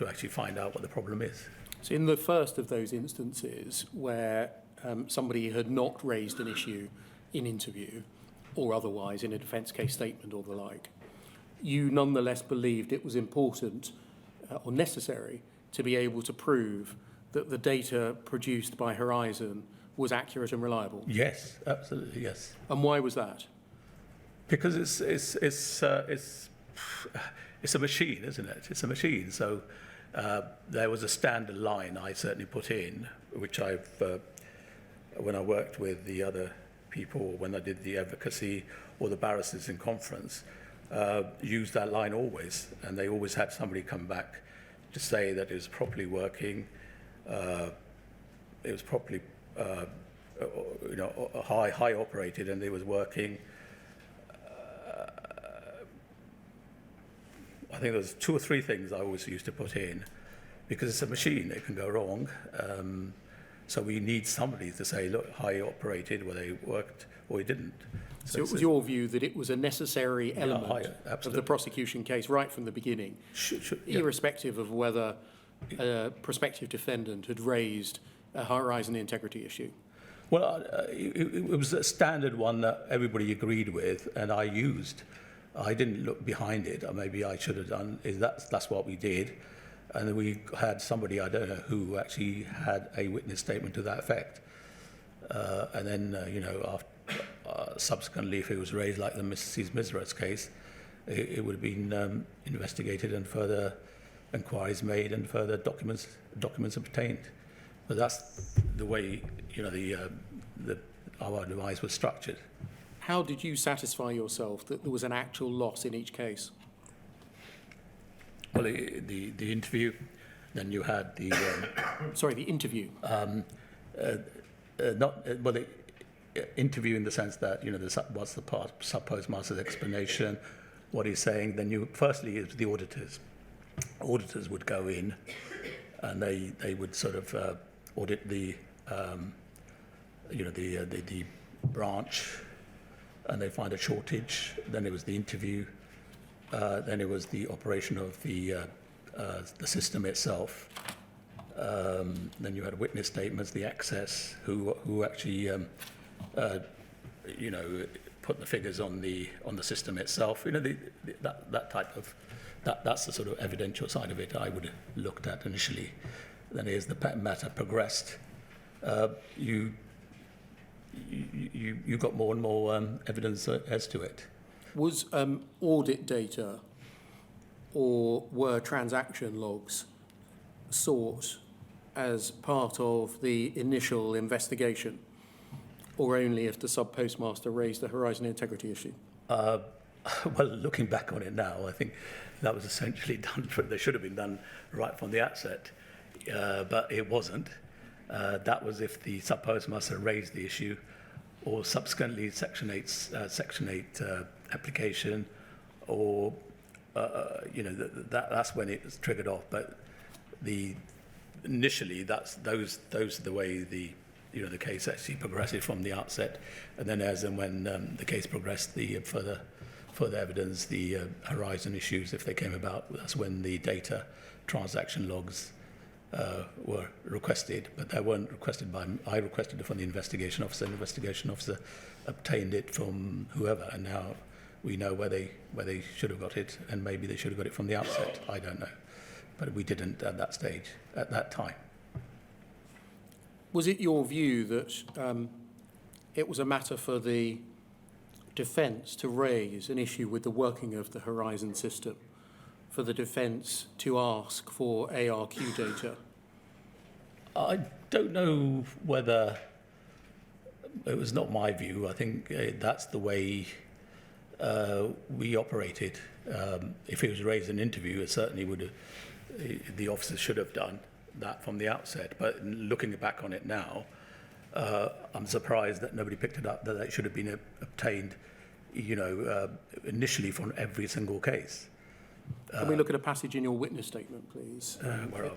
actually find out what the problem is. So in the first of those instances where somebody had not raised an issue in interview or otherwise in a defence case statement or the like, you nonetheless believed it was important or necessary to be able to prove that the data produced by Horizon was accurate and reliable? Yes, absolutely, yes. And why was that? Because it's a machine, isn't it? It's a machine. So there was a standard line I certainly put in, which when I worked with the other people, when I did the advocacy or the barristers in conference, used that line always, and they always had somebody come back to say that it was properly working, it was properly high operated, and it was working. I think there's 2 or 3 things I always used to put in, because it's a machine, it can go wrong. So we need somebody to say, look, how he operated, whether he worked or he didn't. So it was your view that it was a necessary element of the absolutely. prosecution case right from the beginning, Yeah. irrespective of whether a prospective defendant had raised a horizon integrity issue? Well, it was a standard one that everybody agreed with, and I used. I didn't look behind it, or maybe I should have done. That's what we did, and then we had somebody, I don't know who, actually had a witness statement to that effect. And then, subsequently, if it was raised like the Mrs. Misra's case, it would have been investigated and further inquiries made and further documents obtained. But that's the way, our advice was structured. How did you satisfy yourself that there was an actual loss in each case? Well, the interview, then you had the... Sorry, the interview. the interview in the sense that, what's the sub-postmaster's explanation, what he's saying. Then firstly, it's the auditors. Auditors would go in and they would sort of audit the branch, and they find a shortage. Then it was the interview. Then it was the operation of the system itself. Then you had witness statements, the access, who actually put the figures on the system itself. That type of that's the sort of evidential side of it I would have looked at initially. Then as the matter progressed, you got more and more evidence as to it. Was audit data or were transaction logs sought as part of the initial investigation, or only if the sub-postmaster raised the horizon integrity issue? Well, looking back on it now, I think that was essentially done. They should have been done right from the outset, but it wasn't. That was if the sub-postmaster raised the issue, or subsequently Section 8 application, or that's when it was triggered off. But initially, those are the way the case actually progressed from the outset, and then as and when the case progressed, the further evidence, the horizon issues, if they came about, that's when the data transaction logs were requested, but they weren't requested by me. I requested it from the investigation officer. The investigation officer obtained it from whoever, and now we know where they should have got it, and maybe they should have got it from the outset. I don't know, but we didn't at that stage, at that time. Was it your view that it was a matter for the defence to raise an issue with the working of the horizon system, for the defence to ask for ARQ data? I don't know whether it was not my view. I think that's the way we operated. If it was raised in an interview, it certainly would have, the officers should have done that from the outset. But looking back on it now, I'm surprised that nobody picked it up, that it should have been obtained, initially from every single case. Can we look at a passage in your witness statement, please? Where are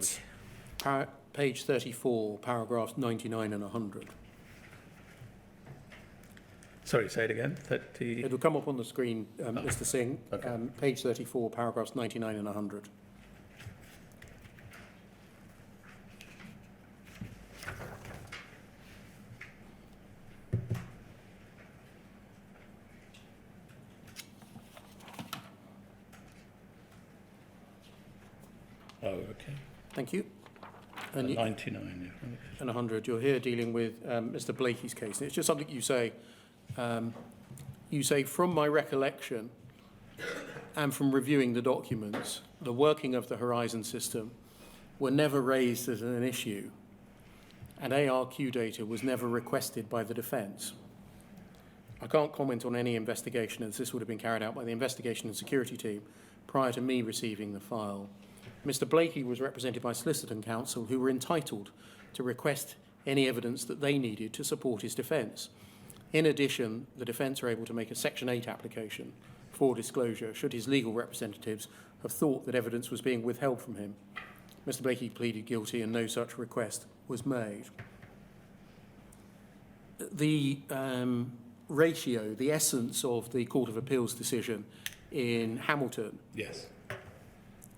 we? Page 34, paragraphs 99 and 100. Sorry, say it again. It will come up on the screen, Mr. Singh. Okay. Page 34, paragraphs 99 and 100. Oh, okay. Thank you. And 99, yeah. And 100. You're here dealing with Mr. Blakey's case. And it's just something you say. You say, from my recollection and from reviewing the documents, the working of the horizon system were never raised as an issue, and ARQ data was never requested by the defence. I can't comment on any investigation, as this would have been carried out by the investigation and security team prior to me receiving the file. Mr. Blakey was represented by solicitor and counsel who were entitled to request any evidence that they needed to support his defence. In addition, the defence are able to make a Section 8 application for disclosure should his legal representatives have thought that evidence was being withheld from him. Mr. Blakey pleaded guilty and no such request was made. the ratio, the essence of the Court of Appeal's decision in Hamilton Yes.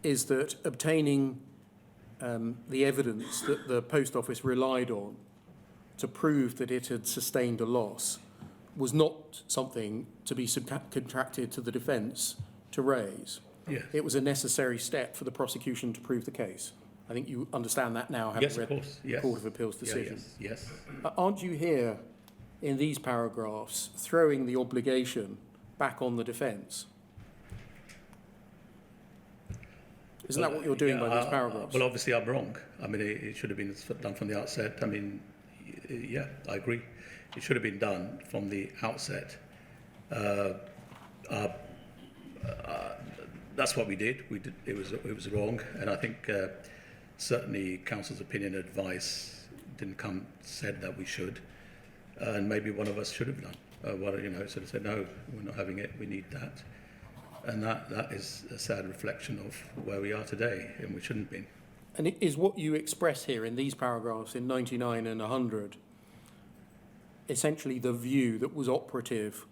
is that obtaining the evidence that the Post Office relied on to prove that it had sustained a loss was not something to be subcontracted to the defence to raise. Yes. It was a necessary step for the prosecution to prove the case. I think you understand that now, having Yes, of read course. the Yes. Court of Appeal's Yeah, decision. yes. Aren't you here, in these paragraphs, throwing the obligation back on the defence? Isn't that what you're doing by these paragraphs? Well, obviously I'm wrong. I mean, it should have been done from the outset. I mean, yeah, I agree. It should have been done from the outset. That's what we did. It was wrong, and I think certainly counsel's opinion and advice said that we should, and maybe one of us should have done. Sort of said, no, we're not having it. We need that, and that is a sad reflection of where we are today, and we shouldn't have been. And it is what you express here in these paragraphs in 99 and 100 essentially the view that was operative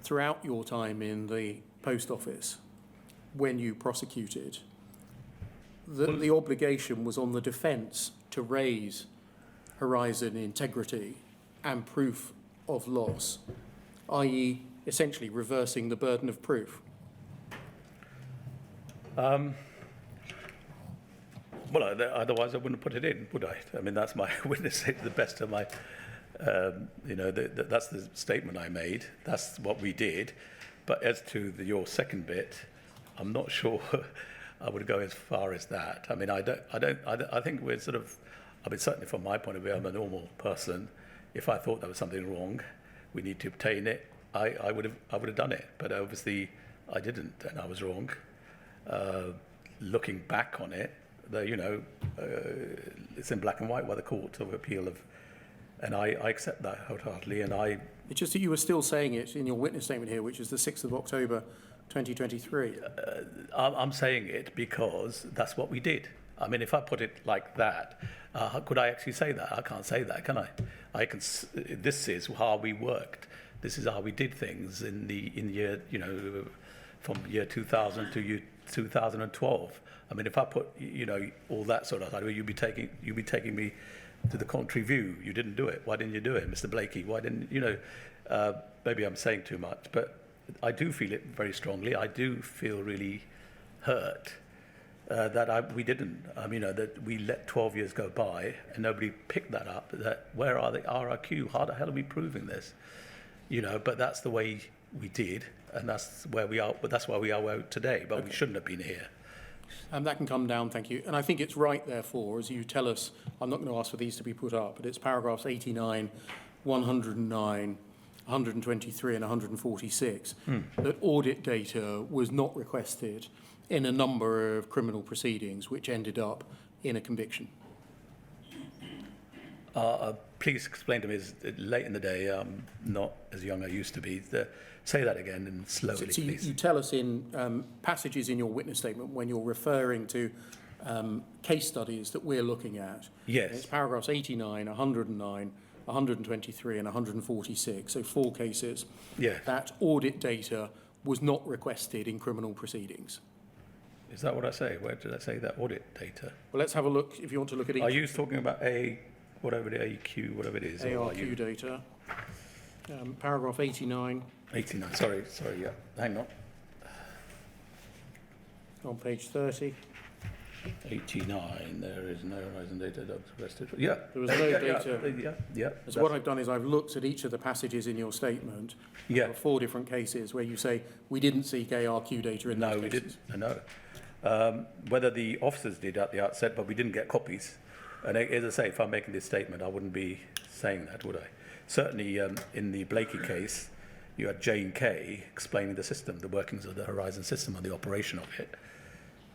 throughout your time in the Post Office when you prosecuted, that the obligation was on the defence to raise horizon integrity and proof of loss, i.e. essentially reversing the burden of proof? Well, otherwise I wouldn't put it in, would I? I mean, that's my witness to the best of my, that's the statement I made. That's what we did. But as to your second bit, I'm not sure I would go as far as that. I mean, I think we're sort of, I mean, certainly from my point of view, I'm a normal person. If I thought there was something wrong, we need to obtain it, I would have done it. But obviously I didn't, and I was wrong. Looking back on it, it's in black and white by the Court of Appeal and I accept that wholeheartedly. And It's just that you were still saying it in your witness statement here, which is the 6th of October 2023. I'm saying it because that's what we did. I mean, if I put it like that, could I actually say that? I can't say that, can I? This is how we worked. This is how we did things in year, from year 2000 to year 2012. I mean, if I put, all that sort of stuff, you'd be taking me to the contrary view. You didn't do it. Why didn't you do it, Mr. Blakey? Why didn't maybe I'm saying too much, but I do feel it very strongly. I do feel really hurt that we didn't. That we let 12 years go by and nobody picked that up. That where are the RRQ? How the hell are we proving this? But that's the way we did, and that's where we are. But that's why we are today. But we shouldn't have been here. That can come down, thank you. And I think it's right, therefore, as you tell us, I'm not going to ask for these to be put up, but it's paragraphs 89, 109, 123 and 146, that audit data was not requested in a number of criminal proceedings which ended up in a conviction. Please explain to me, it's late in the day, I'm not as young as I used to be. Say that again and slowly, So please. you tell us in passages in your witness statement when you're referring to case studies that we're looking at. Yes. It's paragraphs 89, 109, 123 and 146, so 4 cases. Yeah. That audit data was not requested in criminal proceedings. Is that what I say? Where did I say that audit data? Well, let's have a look, if you want to look at each. Are you talking about whatever it is, AQ, whatever it is? or are you- ARQ data. Paragraph 89 89, sorry, yeah. Hang on. on page 30. 89, there is no horizon data dogs rested. Yeah. There was no data. Yeah. So what I've done is I've looked at each of the passages in your statement. Yeah. There are 4 different cases where you say we didn't seek ARQ data in those No, we cases. didn't. No. Whether the officers did at the outset, but we didn't get copies. And as I say, if I'm making this statement, I wouldn't be saying that, would I? Certainly in the Blakey case, you had Jane Kay explaining the system, the workings of the Horizon system and the operation of it.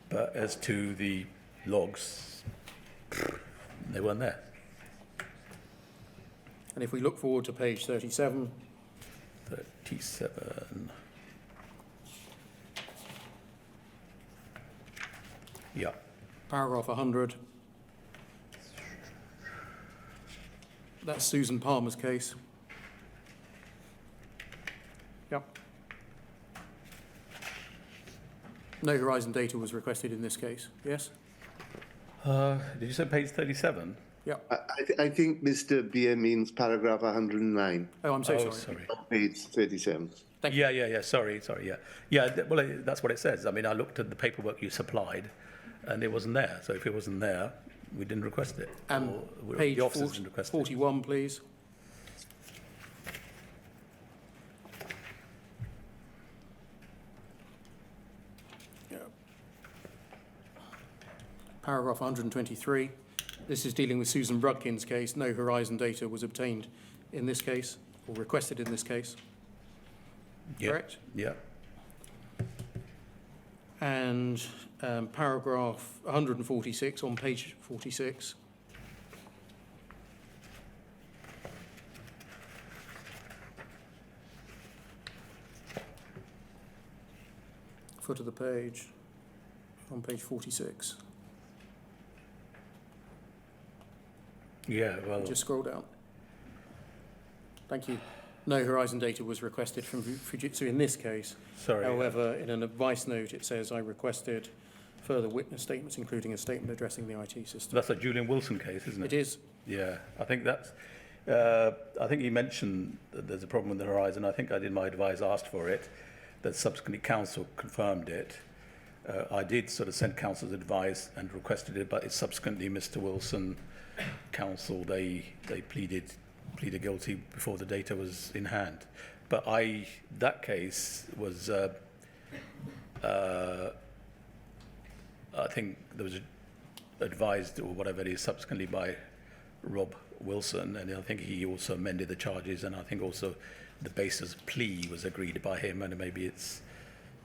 But as to the logs, they weren't there. And if we look forward to page 37, 37. Yeah. paragraph 100, that's Susan Palmer's case. Yeah. No Horizon data was requested in this case, yes? Did you say page 37? Yeah. I think Mr. Beer means paragraph 109, Oh, I'm so Oh, sorry. sorry. page 37. Thank you. Yeah, sorry, yeah. Yeah, well, that's what it says. I mean, I looked at the paperwork you supplied, and it wasn't there. So if it wasn't there, we didn't request it. Or Page the officers didn't request it. 41, please. Yeah. Paragraph 123. This is dealing with Susan Rudkin's case. No Horizon data was obtained in this case, or requested in this case. Yeah, Correct? Yeah. And paragraph 146 on page 46. Foot of the page, on page 46. Yeah, well, Just scroll down. Thank you. No Horizon data was requested from Fujitsu in this case. sorry. However, in an advice note, it says, I requested further witness statements, including a statement addressing the IT system. That's a Julian Wilson case, isn't it? It is. Yeah, I think that's. I think he mentioned that there's a problem with the Horizon. I think I did my advise, asked for it. That subsequently counsel confirmed it. I did sort of send counsel's advice and requested it, but it's subsequently Mr. Wilson, counsel, they pleaded guilty before the data was in hand. But that case was, I think there was advised or whatever it is subsequently by Rob Wilson, and I think he also amended the charges, and I think also the basis plea was agreed by him, and maybe it's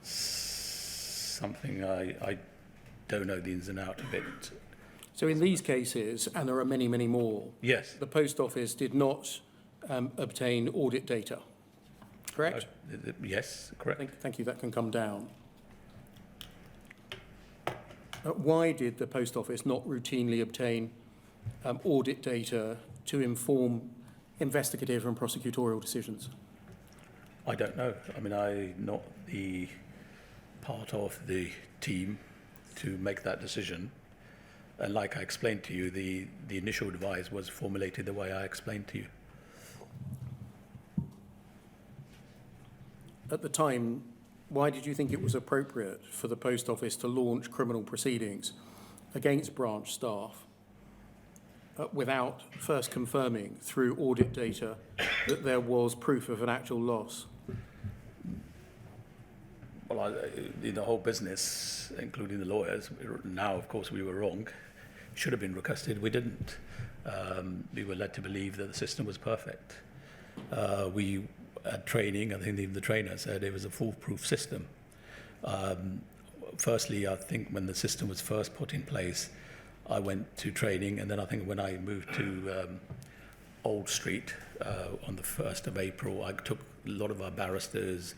something I don't know the ins and outs of it. So in these cases, and there are many, many more, Yes. the Post Office did not obtain audit data, correct? Yes, correct. Thank you, that can come down. Why did the Post Office not routinely obtain audit data to inform investigative and prosecutorial decisions? I don't know. I mean, I'm not the part of the team to make that decision. And like I explained to you, the initial advice was formulated the way I explained to you. At the time, why did you think it was appropriate for the Post Office to launch criminal proceedings against branch staff without first confirming through audit data that there was proof of an actual loss? Well, in the whole business, including the lawyers, now, of course, we were wrong. Should have been requested. We didn't. We were led to believe that the system was perfect. We had training. I think even the trainer said it was a foolproof system. Firstly, I think when the system was first put in place, I went to training, and then I think when I moved to Old Street on the 1st of April, I took a lot of our barristers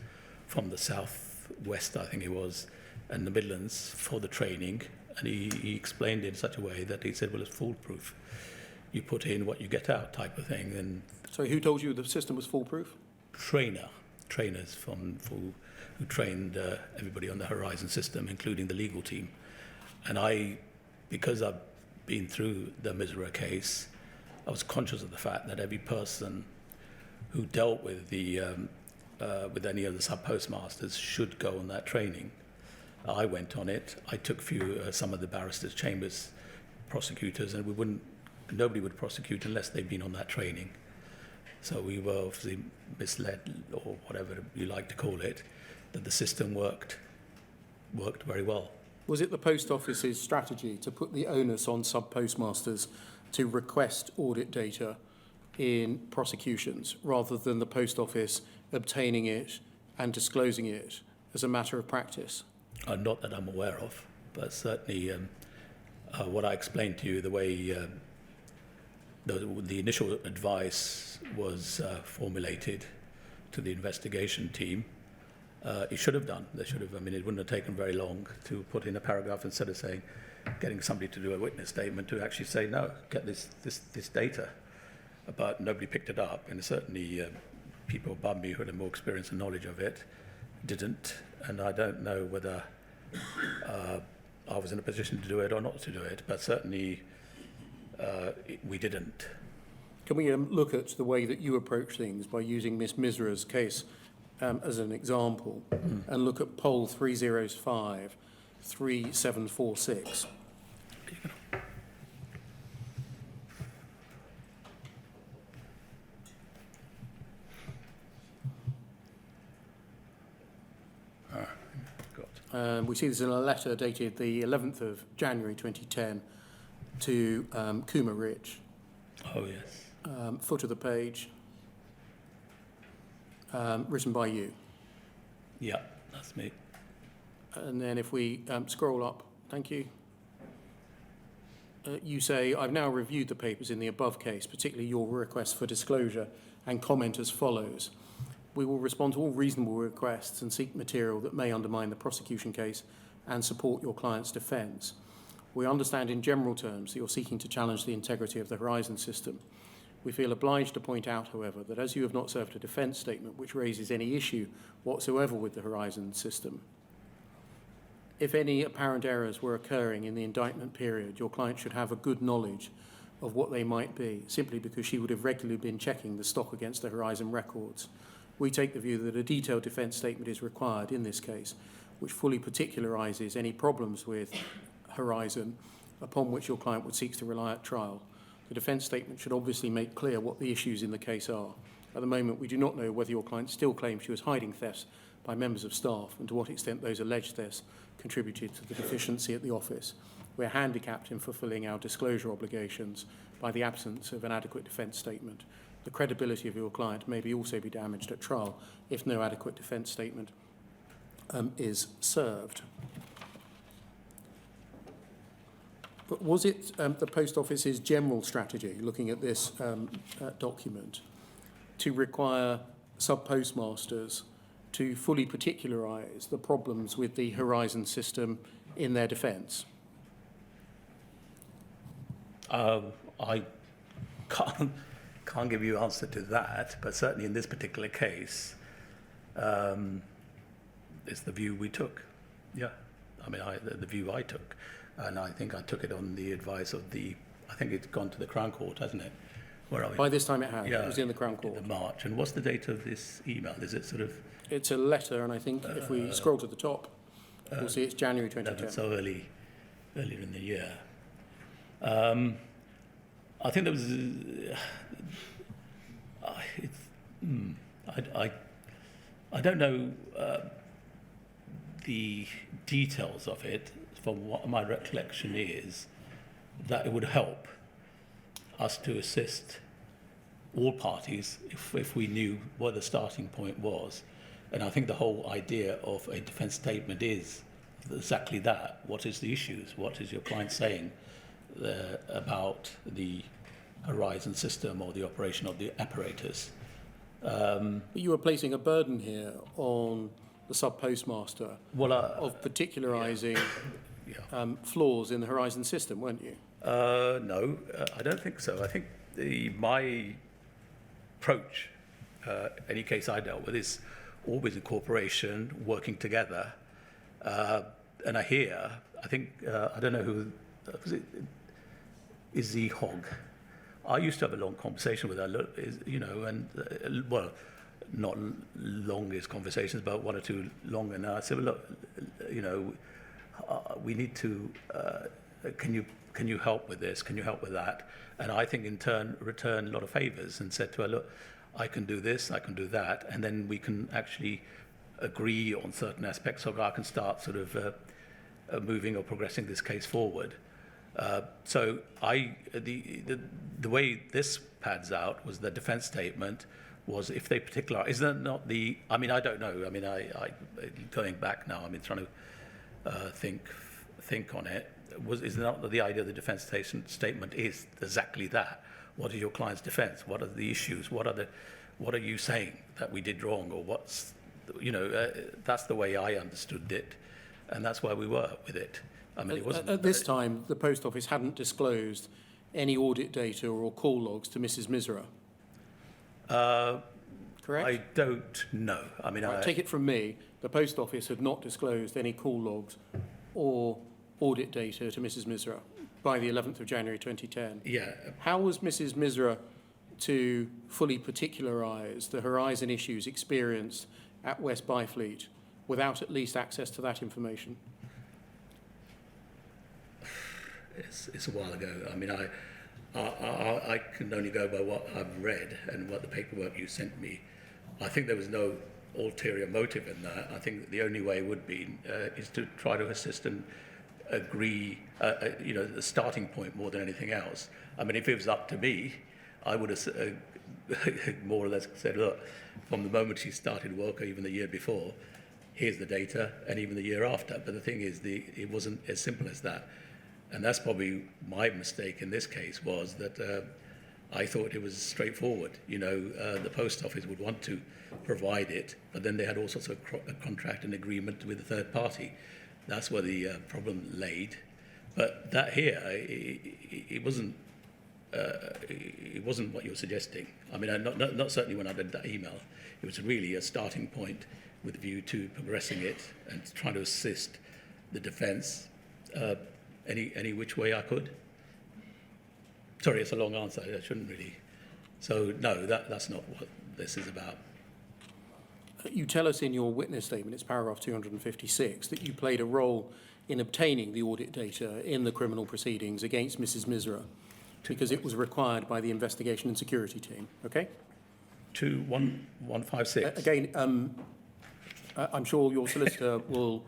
from the southwest, I think it was, and the Midlands for the training, and he explained it in such a way that he said, well, it's foolproof. You put in what you get out type of thing. And So who told you the system was foolproof? trainers who trained everybody on the Horizon system, including the legal team. And because I've been through the Misra case, I was conscious of the fact that every person who dealt with with any of the sub-postmasters should go on that training. I went on it. I took some of the barristers' chambers prosecutors, and nobody would prosecute unless they'd been on that training. So we were obviously misled, or whatever you like to call it, that the system worked very well. Was it the Post Office's strategy to put the onus on sub-postmasters to request audit data in prosecutions rather than the Post Office obtaining it and disclosing it as a matter of practice? Not that I'm aware of, but certainly what I explained to you, the way the initial advice was formulated to the investigation team, it should have done. They should have. I mean, it wouldn't have taken very long to put in a paragraph instead of getting somebody to do a witness statement to actually say, no, get this data. But nobody picked it up, and certainly people above me who had more experience and knowledge of it didn't, and I don't know whether I was in a position to do it or not to do it, but certainly we didn't. Can we look at the way that you approach things by using Miss Misra's case as an example and look at poll 305 3746? We see this in a letter dated the 11th of January 2010 to Kuma Rich. Oh, yes. Foot of the page, written by you. Yeah, that's me. And then if we scroll up, thank you. You say, I've now reviewed the papers in the above case, particularly your request for disclosure, and comment as follows. We will respond to all reasonable requests and seek material that may undermine the prosecution case and support your client's defence. We understand in general terms that you're seeking to challenge the integrity of the Horizon system. We feel obliged to point out, however, that as you have not served a defence statement which raises any issue whatsoever with the Horizon system, if any apparent errors were occurring in the indictment period, your client should have a good knowledge of what they might be, simply because she would have regularly been checking the stock against the Horizon records. We take the view that a detailed defence statement is required in this case, which fully particularises any problems with Horizon upon which your client would seek to rely at trial. The defence statement should obviously make clear what the issues in the case are. At the moment, we do not know whether your client still claims she was hiding thefts by members of staff and to what extent those alleged thefts contributed to the deficiency at the office. We are handicapped in fulfilling our disclosure obligations by the absence of an adequate defence statement. The credibility of your client may also be damaged at trial if no adequate defence statement is served. But was it the Post Office's general strategy, looking at this document, to require sub-postmasters to fully particularise the problems with the Horizon system in their defence? I can't give you an answer to that, but certainly in this particular case, it's the view we took. Yeah, I mean, the view I took. And I think I took it on the advice of I think it's gone to the Crown Court, hasn't it? Where are we? By this time it has. Yeah, it was in the Crown Court. In March. And what's the date of this email? Is it sort of... It's a letter, and I think if we scroll to the top, we'll see it's January 2010. So earlier in the year. I think there was... I don't know the details of it. From what my recollection is, that it would help us to assist all parties if we knew what the starting point was. And I think the whole idea of a defence statement is exactly that. What is the issues? What is your client saying about the Horizon system or the operation of the apparatus? But you were placing a burden here on the sub-postmaster of particularising flaws in the Horizon system, weren't you? No, I don't think so. I think my approach, any case I dealt with, is always a corporation working together. And I think, I don't know who, was it Izzy Hogg? I used to have a long conversation with her, and, well, not longest conversations, but one or two longer. Now I said, well, look, we need to, can you help with this? Can you help with that? And I think in turn returned a lot of favours and said to her, look, I can do this, I can do that, and then we can actually agree on certain aspects so that I can start sort of moving or progressing this case forward. So the way this pads out was the defence statement was if they is that not the, I mean, I don't know. I mean, I going back now, I mean, trying to think on it. Is not the idea of the defence statement is exactly that? What is your client's defence? What are the issues? What are you saying that we did wrong, or what's, that's the way I understood it, and that's why we were with it. I mean, it wasn't. At this time, the Post Office hadn't disclosed any audit data or call logs to Mrs. Misra. correct? I don't know. I mean, Right, take it from me, the Post Office had not disclosed any call logs or audit data to Mrs. Misra by the 11th of January 2010. yeah, How was Mrs. Misra to fully particularise the Horizon issues experienced at West Byfleet without at least access to that information? it's a while ago. I mean, I can only go by what I've read and what the paperwork you sent me. I think there was no ulterior motive in that. I think the only way would be is to try to assist and agree, the starting point more than anything else. I mean, if it was up to me, I would have more or less said, look, from the moment she started work, or even the year before, here's the data, and even the year after. But the thing is, it wasn't as simple as that. And that's probably my mistake in this case, was that I thought it was straightforward. The post office would want to provide it, but then they had all sorts of a contract and agreement with a third party. That's where the problem laid. But that here, it wasn't what you were suggesting. I mean, not certainly when I read that email. It was really a starting point with a view to progressing it and trying to assist the defence any which way I could. Sorry, it's a long answer. I shouldn't really. So no, that's not what this is about. You tell us in your witness statement, it's paragraph 256, that you played a role in obtaining the audit data in the criminal proceedings against Mrs. Misra because it was required by the investigation and security team, okay? 21156. Again, I'm sure your solicitor will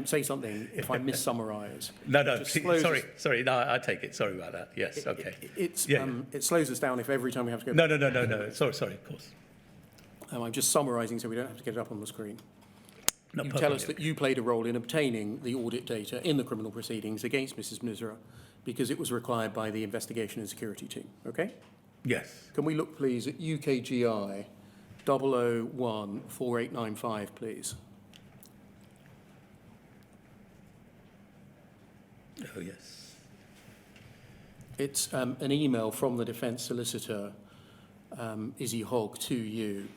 say something if I mis-summarise. No, Just slows us- sorry. No, I take it. Sorry about that. Yes, okay. It slows us down if every time we have to go. No. Sorry, of course. I'm just summarising so we don't have to get it up on the screen. No, You tell us that you played a role in obtaining the audit data in the criminal proceedings against Mrs. Misra because it was required by the investigation and security team, okay? Yes. Can we look, please, at UKGI 0014895, please? Oh, yes. It's an email from the defence solicitor, Izzy Hogg, to you,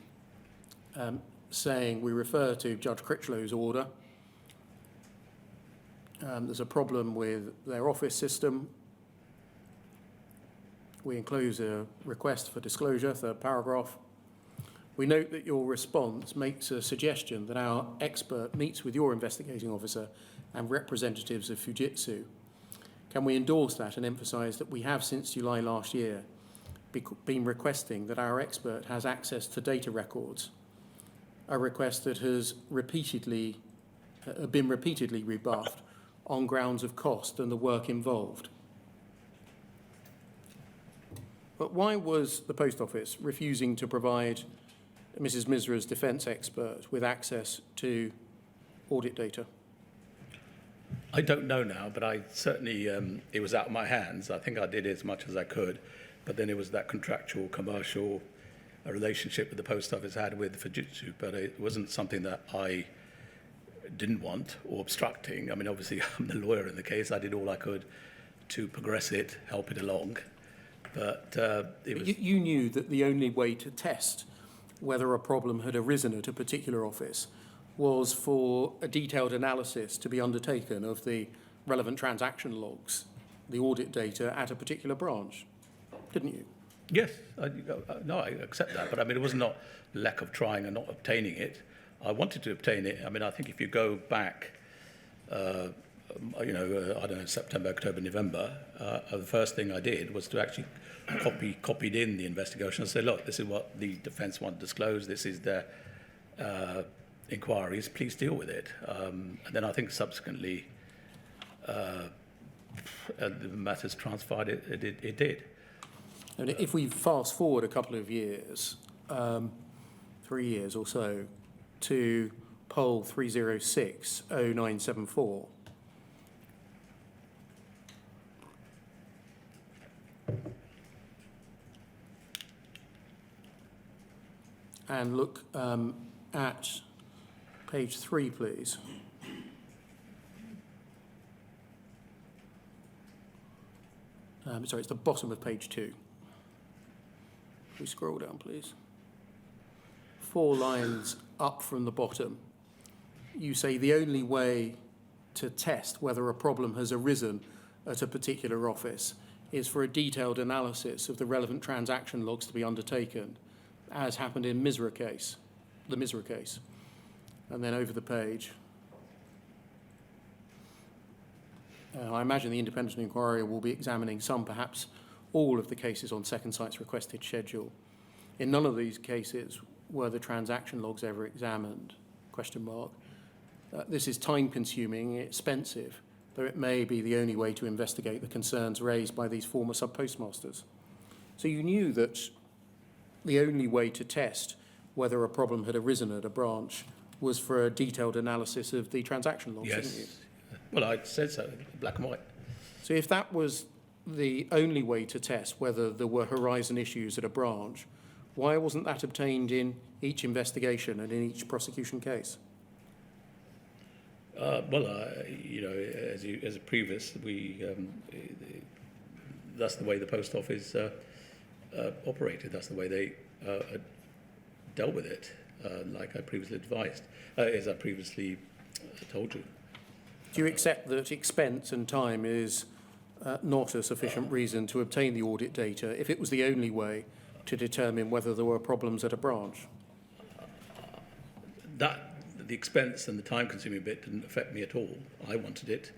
saying we refer to Judge Critchlow's order. There's a problem with their office system. We enclose a request for disclosure, third paragraph. We note that your response makes a suggestion that our expert meets with your investigating officer and representatives of Fujitsu. Can we endorse that and emphasise that we have since July last year been requesting that our expert has access to data records, a request that has been repeatedly rebuffed on grounds of cost and the work involved? But why was the Post Office refusing to provide Mrs. Misra's defence expert with access to audit data? I don't know now, but I certainly, it was out of my hands. I think I did as much as I could, but then it was that contractual, commercial relationship that the Post Office had with Fujitsu, but it wasn't something that I didn't want or obstructing. I mean, obviously, I'm the lawyer in the case. I did all I could to progress it, help it along, but it was... You knew that the only way to test whether a problem had arisen at a particular office was for a detailed analysis to be undertaken of the relevant transaction logs, the audit data at a particular branch, didn't you? Yes, I accept that, but I mean, it was not lack of trying and not obtaining it. I wanted to obtain it. I mean, I think if you go back, I don't know, September, October, November, the first thing I did was to actually copied in the investigation and say, look, this is what the defence want to disclose, this is their inquiries, please deal with it. And then I think subsequently the matters transpired, it did. And if we fast forward a couple of years, 3 years or so, to poll 3060974, and look at page 3, please. Sorry, it's the bottom of page 2. We scroll down, please. 4 lines up from the bottom, you say the only way to test whether a problem has arisen at a particular office is for a detailed analysis of the relevant transaction logs to be undertaken, as happened in Misra case, the Misra case. And then over the page, I imagine the independent inquiry will be examining some, perhaps all of the cases on Second Sight's requested schedule. In none of these cases were the transaction logs ever examined, question mark. This is time-consuming, expensive, though it may be the only way to investigate the concerns raised by these former sub-postmasters. So you knew that the only way to test whether a problem had arisen at a branch was for a detailed analysis of the transaction logs, didn't you? Yes. Well, I said so, black and white. So if that was the only way to test whether there were horizon issues at a branch, why wasn't that obtained in each investigation and in each prosecution case? You know, as a previous, that's the way the post office operated. That's the way they dealt with it, like I previously advised, as I previously told you. Do you accept that expense and time is not a sufficient reason to obtain the audit data if it was the only way to determine whether there were problems at a branch? The expense and the time-consuming bit didn't affect me at all. I wanted it,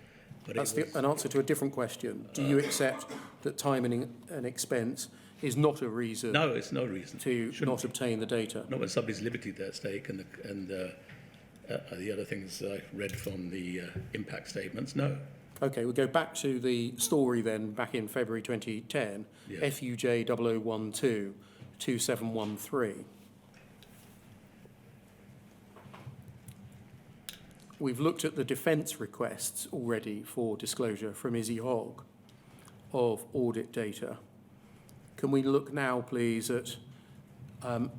but That's it was... an answer to a different question. Do you accept that time and expense is not a reason? No, it's no reason to not obtain the data? Not when somebody's liberty is at stake and the other things I read from the impact statements. No. Okay, we'll go back to the story then, back in February 2010, Yes. FUJ 0012 2713. We've looked at the defence requests already for disclosure from Izzy Hogg of audit data. Can we look now, please, at an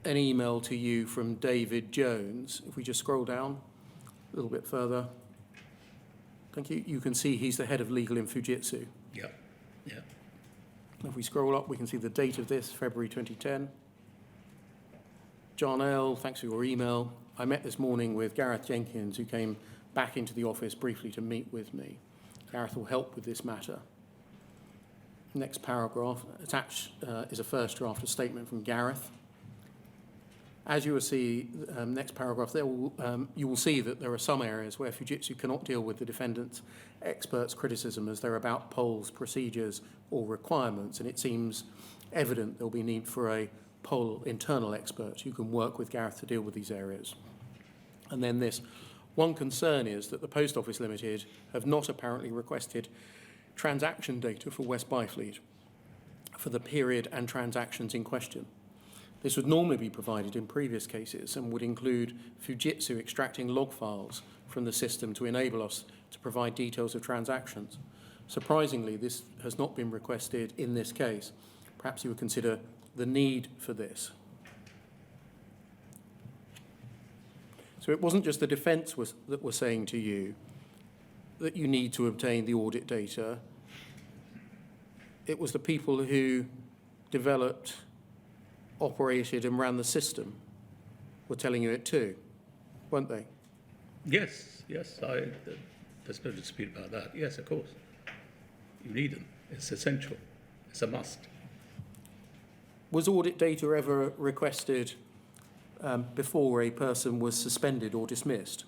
email to you from David Jones? If we just scroll down a little bit further. Thank you. You can see he's the head of legal in Fujitsu. Yeah, yeah. If we scroll up, we can see the date of this, February 2010. Jarnail, thanks for your email. I met this morning with Gareth Jenkins, who came back into the office briefly to meet with me. Gareth will help with this matter. Next paragraph, attached is a first draft, a statement from Gareth. As you will see, next paragraph, you will see that there are some areas where Fujitsu cannot deal with the defendant's expert's criticism as they're about polls, procedures, or requirements, and it seems evident there will be need for a poll internal expert who can work with Gareth to deal with these areas. And then this, one concern is that the Post Office Limited have not apparently requested transaction data for West Byfleet for the period and transactions in question. This would normally be provided in previous cases and would include Fujitsu extracting log files from the system to enable us to provide details of transactions. Surprisingly, this has not been requested in this case. Perhaps you would consider the need for this. So it wasn't just the defence that was saying to you that you need to obtain the audit data. It was the people who developed, operated and ran the system were telling you it too, weren't they? Yes, there's no dispute about that. Yes, of course. You need them. It's essential. It's a must. Was audit data ever requested before a person was suspended or dismissed?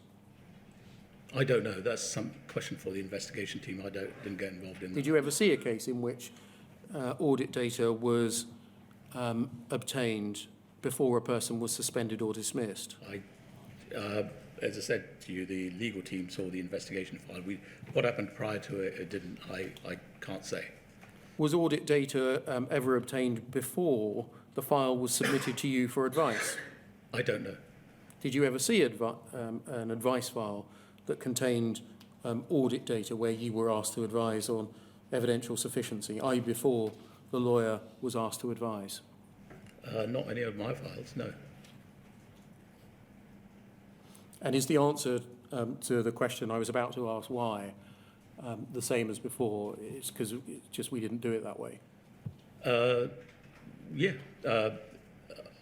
I don't know. That's some question for the investigation team. I didn't get involved in that. Did you ever see a case in which audit data was obtained before a person was suspended or dismissed? As I said to you, the legal team saw the investigation file. What happened prior to it, it didn't. I can't say. Was audit data ever obtained before the file was submitted to you for advice? I don't know. Did you ever see an advice file that contained audit data where you were asked to advise on evidential sufficiency, i.e. before the lawyer was asked to advise? Not any of my files, no. And is the answer to the question I was about to ask, why, the same as before? It's because just we didn't do it that way? Yeah.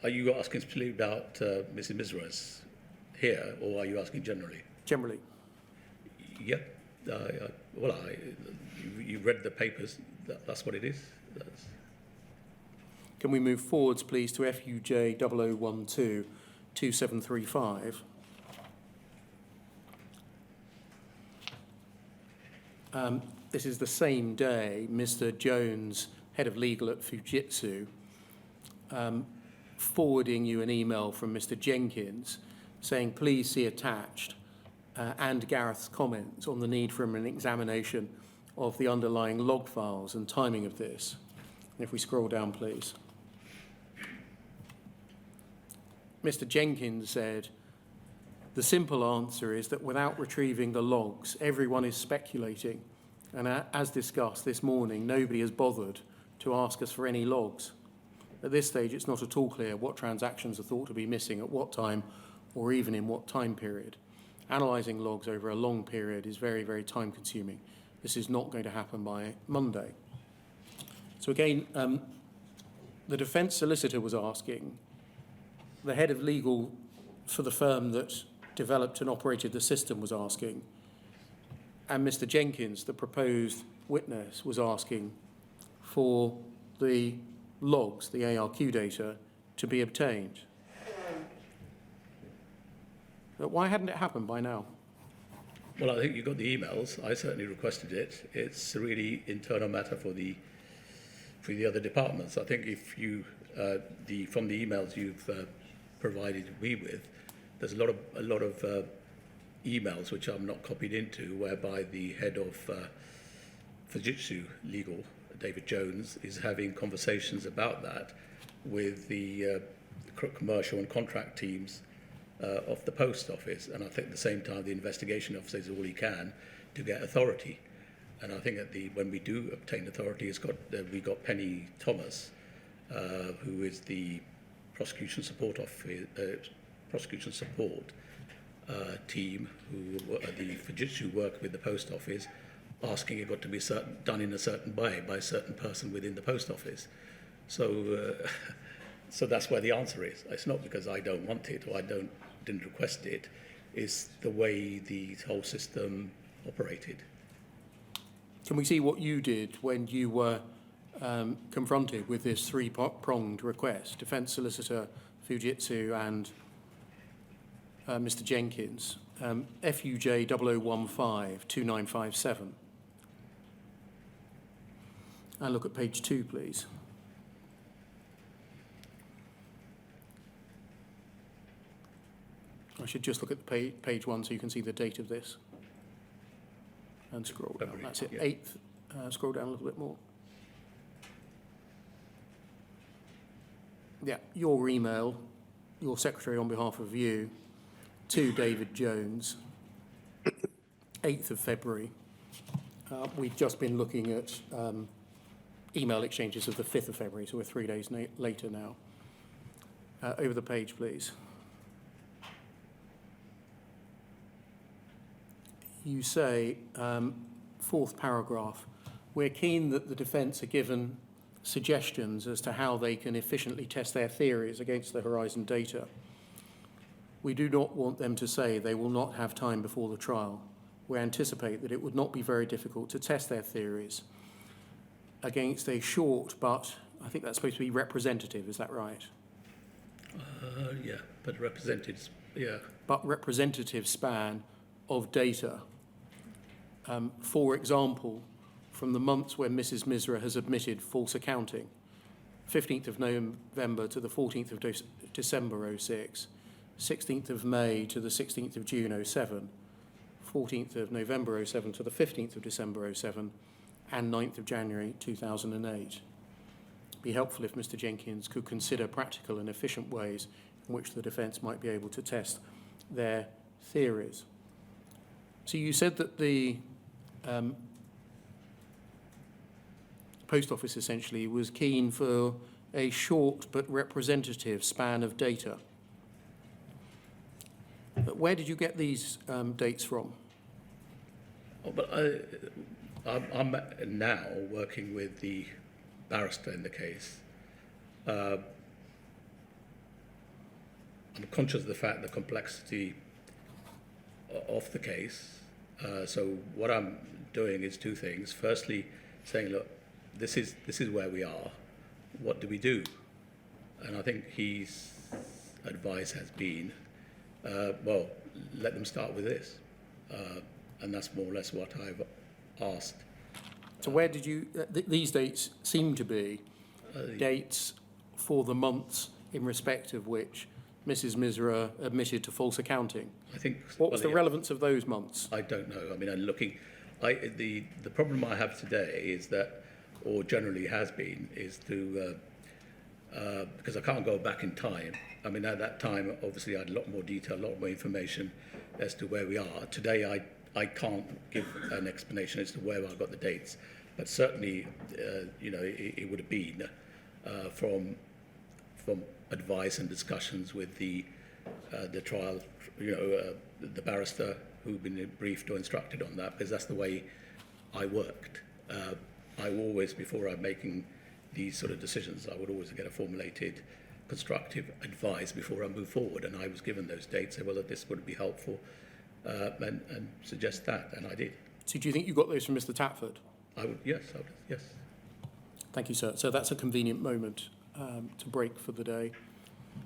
Are you asking specifically about Mrs. Misra's here, or are you asking generally? Generally. Yep. You read the papers. That's what it is. Can we move forwards, please, to FUJ 0012 2735? This is the same day Mr. Jones, head of legal at Fujitsu, forwarding you an email from Mr. Jenkins saying, please see attached, and Gareth's comments on the need for an examination of the underlying log files and timing of this. And if we scroll down, please. Mr. Jenkins said, the simple answer is that without retrieving the logs, everyone is speculating. And as discussed this morning, nobody has bothered to ask us for any logs. At this stage, it's not at all clear what transactions are thought to be missing at what time or even in what time period. Analysing logs over a long period is very, very time consuming. This is not going to happen by Monday. So again, the defence solicitor was asking, the head of legal for the firm that developed and operated the system was asking, and Mr. Jenkins, the proposed witness, was asking for the logs, the ARQ data, to be obtained. But why hadn't it happened by now? Well, I think you got the emails. I certainly requested it. It's a really internal matter for the other departments. I think if you from the emails you've provided me with, there's a lot of emails which I'm not copied into, whereby the head of Fujitsu Legal, David Jones, is having conversations about that with the commercial and contract teams of the post office, and I think at the same time the investigation officer is all he can to get authority. And I think when we do obtain authority, we got Penny Thomas, who is the prosecution support team, who the Fujitsu work with the post office, asking it got to be done in a certain way by a certain person within the post office. So that's where the answer is. It's not because I don't want it or I didn't request it. It's the way the whole system operated. Can we see what you did when you were confronted with this three-pronged request? Defence solicitor, Fujitsu, and Mr. Jenkins. FUJ 0015 2957. And look at page 2, please. I should just look at the page 1 so you can see the date of this. And scroll down. That's it. Yeah. 8th. Scroll down a little bit more. Yeah, your email, your secretary on behalf of you, to David Jones, 8th of February. We've just been looking at email exchanges of the 5th of February, so we're 3 days later now. Over the page, please. You say, 4th paragraph, we're keen that the defence are given suggestions as to how they can efficiently test their theories against the Horizon data. We do not want them to say they will not have time before the trial. We anticipate that it would not be very difficult to test their theories against a short, but I think that's supposed to be representative, is that right? Yeah, but representatives, yeah. But representative span of data. For example, from the months when Mrs. Misra has admitted false accounting, 15th of November to the 14th of December 06, 16th of May to the 16th of June 07, 14th of November 07 to the 15th of December 07, and 9th of January 2008. It'd be helpful if Mr. Jenkins could consider practical and efficient ways in which the defence might be able to test their theories. So you said that the Post Office essentially was keen for a short but representative span of data. But where did you get these dates from? Oh, but I'm now working with the barrister in the case, I'm conscious of the fact, the complexity of the case. So what I'm doing is two things. Firstly, saying, look, this is where we are. What do we do? And I think his advice has been, well, let them start with this. And that's more or less what I've asked. So where did you, these dates seem to be dates for the months in respect of which Mrs. Misra admitted to false accounting. I think. What was the relevance of those months? I don't know. I mean, I'm looking. The problem I have today is that, or generally has been, is to because I can't go back in time. I mean, at that time, obviously, I had a lot more detail, a lot more information as to where we are. Today, I can't give an explanation as to where I got the dates, but certainly, it would have been from advice and discussions with the trial, the barrister who'd been briefed or instructed on that, because that's the way I worked. I always, before I'm making these sort of decisions, I would always get a formulated constructive advice before I move forward, and I was given those dates, say, well, this would be helpful, and suggest that, and I did. So do you think you got those from Mr. Tatford? Yes. Thank you, sir. So that's a convenient moment to break for the day.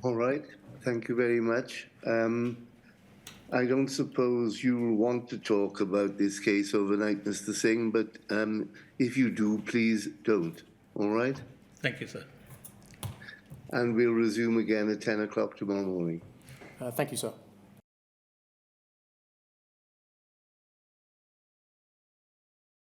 All right. Thank you very much. I don't suppose you'll want to talk about this case overnight, Mr. Singh, but if you do, please don't. All right? Thank you, sir. And we'll resume again at 10 o'clock tomorrow morning. Thank you, sir.